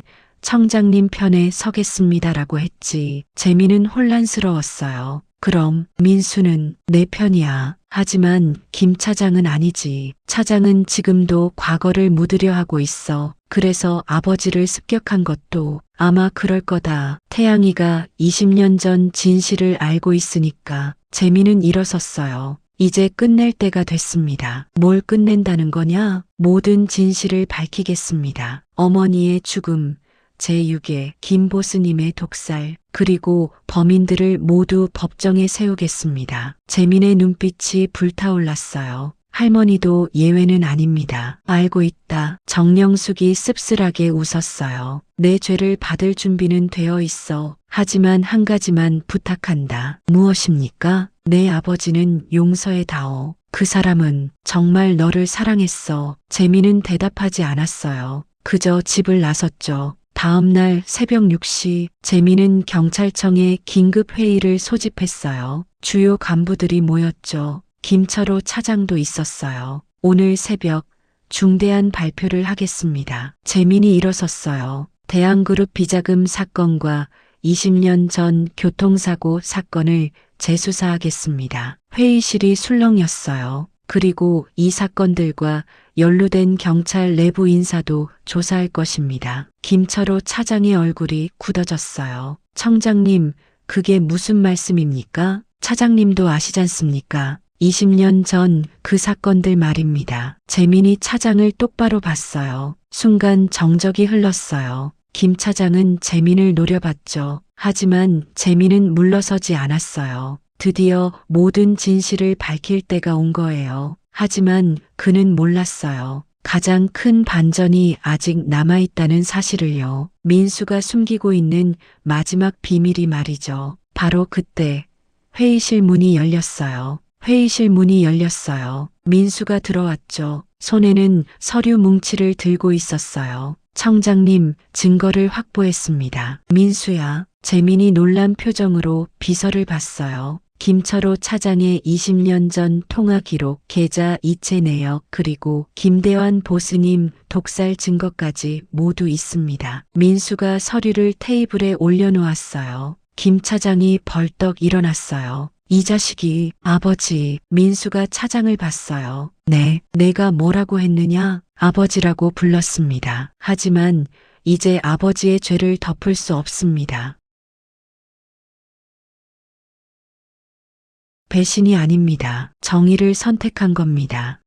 청장님 편에 서겠습니다라고 했지. 재민은 혼란스러웠어요. 그럼 민수는 내 편이야. 하지만 김 차장은 아니지. 차장은 지금도 과거를 묻으려 하고 있어. 그래서 아버지를 습격한 것도 아마 그럴 거다. 태양이가 20년 전 진실을 알고 있으니까. 재민은 일어섰어요. 이제 끝낼 때가 됐습니다. 뭘 끝낸다는 거냐? 모든 진실을 밝히겠습니다. 어머니의 죽음, 제6의 김보스님의 독살, 그리고 범인들을 모두 법정에 세우겠습니다. 재민의 눈빛이 불타올랐어요. 할머니도 예외는 아닙니다. 알고 있다. 정영숙이 씁쓸하게 웃었어요. 내 죄를 받을 준비는 되어 있어. 하지만 한 가지만 부탁한다. 무엇입니까? 내 아버지는 용서해다오. 그 사람은 정말 너를 사랑했어. 재민은 대답하지 않았어요. 그저 집을 나섰죠. 다음 날 새벽 6시 재민은 경찰청에 긴급 회의를 소집했어요. 주요 간부들이 모였죠. 김철호 차장도 있었어요. 오늘 새벽 중대한 발표를 하겠습니다. 재민이 일어섰어요. 대한그룹 비자금 사건과 20년 전 교통사고 사건을 재수사하겠습니다. 회의실이 술렁였어요. 그리고 이 사건들과 연루된 경찰 내부 인사도 조사할 것입니다. 김철호 차장의 얼굴이 굳어졌어요. 청장님, 그게 무슨 말씀입니까? 차장님도 아시잖습니까? 20년 전 그 사건들 말입니다. 재민이 차장을 똑바로 봤어요. 순간 정적이 흘렀어요. 김 차장은 재민을 노려봤죠. 하지만 재민은 물러서지 않았어요. 드디어 모든 진실을 밝힐 때가 온 거예요. 하지만 그는 몰랐어요. 가장 큰 반전이 아직 남아있다는 사실을요. 민수가 숨기고 있는 마지막 비밀이 말이죠. 바로 그때 회의실 문이 열렸어요. 회의실 문이 열렸어요. 민수가 들어왔죠. 손에는 서류 뭉치를 들고 있었어요. 청장님, 증거를 확보했습니다. 민수야. 재민이 놀란 표정으로 비서를 봤어요. 김철호 차장의 20년 전 통화 기록, 계좌 이체 내역, 그리고 김대환 보스님 독살 증거까지 모두 있습니다. 민수가 서류를 테이블에 올려놓았어요. 김 차장이 벌떡 일어났어요. 이 자식이, 아버지. 민수가 차장을 봤어요. 네, 내가 뭐라고 했느냐? 아버지라고 불렀습니다. 하지만 이제 아버지의 죄를 덮을 수 없습니다. 배신이 아닙니다. 정의를 선택한 겁니다.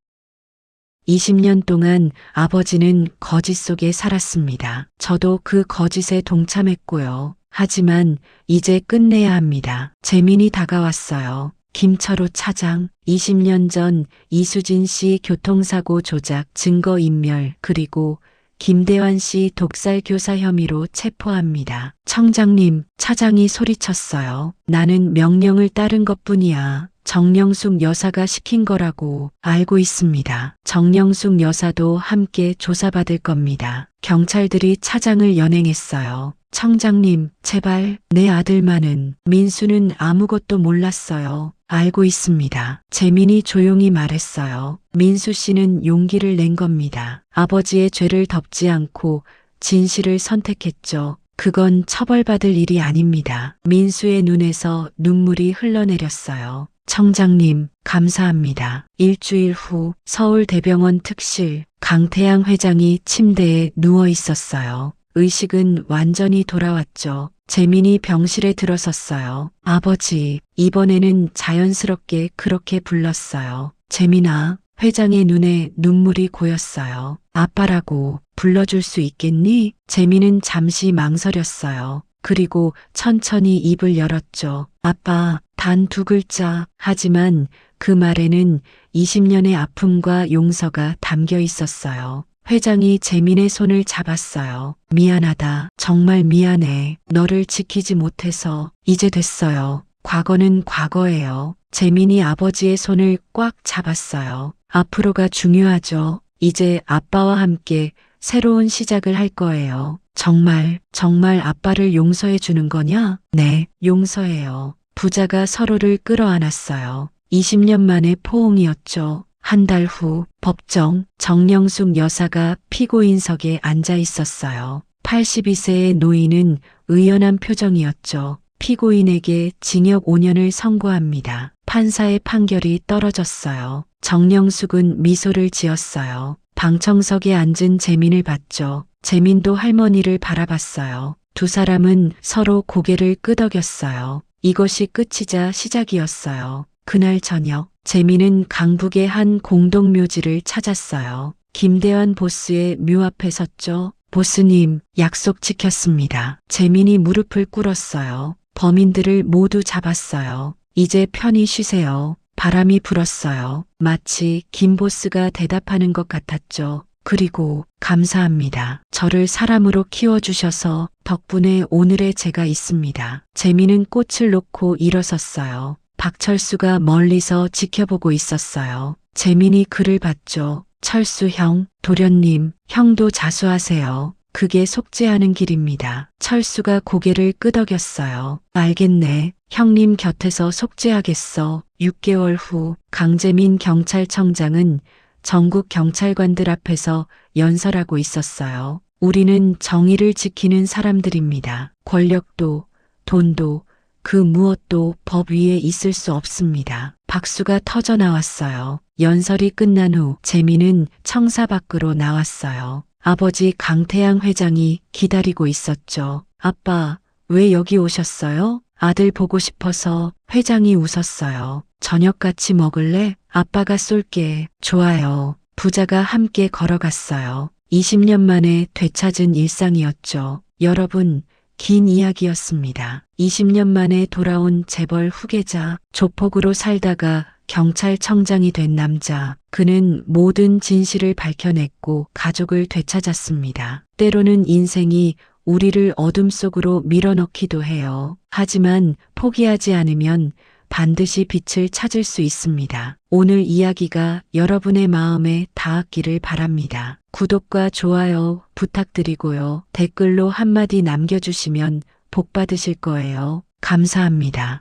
20년 동안 아버지는 거짓 속에 살았습니다. 저도 그 거짓에 동참했고요. 하지만 이제 끝내야 합니다. 재민이 다가왔어요. 김철호 차장, 20년 전 이수진 씨 교통사고 조작, 증거인멸, 그리고 김대환 씨 독살 교사 혐의로 체포합니다. 청장님, 차장이 소리쳤어요. 나는 명령을 따른 것뿐이야. 정영숙 여사가 시킨 거라고 알고 있습니다. 정영숙 여사도 함께 조사받을 겁니다. 경찰들이 차장을 연행했어요. 청장님, 제발 내 아들만은. 민수는 아무것도 몰랐어요. 알고 있습니다. 재민이 조용히 말했어요. 민수 씨는 용기를 낸 겁니다. 아버지의 죄를 덮지 않고 진실을 선택했죠. 그건 처벌받을 일이 아닙니다. 민수의 눈에서 눈물이 흘러내렸어요. 청장님, 감사합니다. 일주일 후 서울대병원 특실, 강태양 회장이 침대에 누워 있었어요. 의식은 완전히 돌아왔죠. 재민이 병실에 들어섰어요. 아버지, 이번에는 자연스럽게 그렇게 불렀어요. 재민아. 회장의 눈에 눈물이 고였어요. 아빠라고 불러줄 수 있겠니? 재민은 잠시 망설였어요. 그리고 천천히 입을 열었죠. 아빠, 단 2글자. 하지만 그 말에는 20년의 아픔과 용서가 담겨 있었어요. 회장이 재민의 손을 잡았어요. 미안하다. 정말 미안해. 너를 지키지 못해서. 이제 됐어요. 과거는 과거예요. 재민이 아버지의 손을 꽉 잡았어요. 앞으로가 중요하죠. 이제 아빠와 함께 새로운 시작을 할 거예요. 정말 아빠를 용서해 주는 거냐? 네, 용서해요. 부자가 서로를 끌어안았어요. 20년 만의 포옹이었죠. 한 달 후 법정, 정영숙 여사가 피고인석에 앉아 있었어요. 82세의 노인은 의연한 표정이었죠. 피고인에게 징역 5년을 선고합니다. 판사의 판결이 떨어졌어요. 정영숙은 미소를 지었어요. 방청석에 앉은 재민을 봤죠. 재민도 할머니를 바라봤어요. 두 사람은 서로 고개를 끄덕였어요. 이것이 끝이자 시작이었어요. 그날 저녁, 재민은 강북의 한 공동묘지를 찾았어요. 김대환 보스의 묘 앞에 섰죠. 보스님, 약속 지켰습니다. 재민이 무릎을 꿇었어요. 범인들을 모두 잡았어요. 이제 편히 쉬세요. 바람이 불었어요. 마치 김 보스가 대답하는 것 같았죠. 그리고 감사합니다. 저를 사람으로 키워주셔서 덕분에 오늘의 제가 있습니다. 재민은 꽃을 놓고 일어섰어요. 박철수가 멀리서 지켜보고 있었어요. 재민이 그를 봤죠. 철수 형, 도련님, 형도 자수하세요. 그게 속죄하는 길입니다. 철수가 고개를 끄덕였어요. 알겠네. 형님 곁에서 속죄하겠어. 6개월 후 강재민 경찰청장은 전국 경찰관들 앞에서 연설하고 있었어요. 우리는 정의를 지키는 사람들입니다. 권력도, 돈도, 그 무엇도 법 위에 있을 수 없습니다. 박수가 터져 나왔어요. 연설이 끝난 후 재민은 청사 밖으로 나왔어요. 아버지 강태양 회장이 기다리고 있었죠. 아빠, 왜 여기 오셨어요? 아들 보고 싶어서. 회장이 웃었어요. 저녁 같이 먹을래? 아빠가 쏠게. 좋아요. 부자가 함께 걸어갔어요. 20년 만에 되찾은 일상이었죠. 여러분, 긴 이야기였습니다. 20년 만에 돌아온 재벌 후계자, 조폭으로 살다가 경찰청장이 된 남자. 그는 모든 진실을 밝혀냈고 가족을 되찾았습니다. 때로는 인생이 우리를 어둠 속으로 밀어넣기도 해요. 하지만 포기하지 않으면 반드시 빛을 찾을 수 있습니다. 오늘 이야기가 여러분의 마음에 닿았기를 바랍니다. 구독과 좋아요 부탁드리고요. 댓글로 한마디 남겨주시면 복 받으실 거예요. 감사합니다.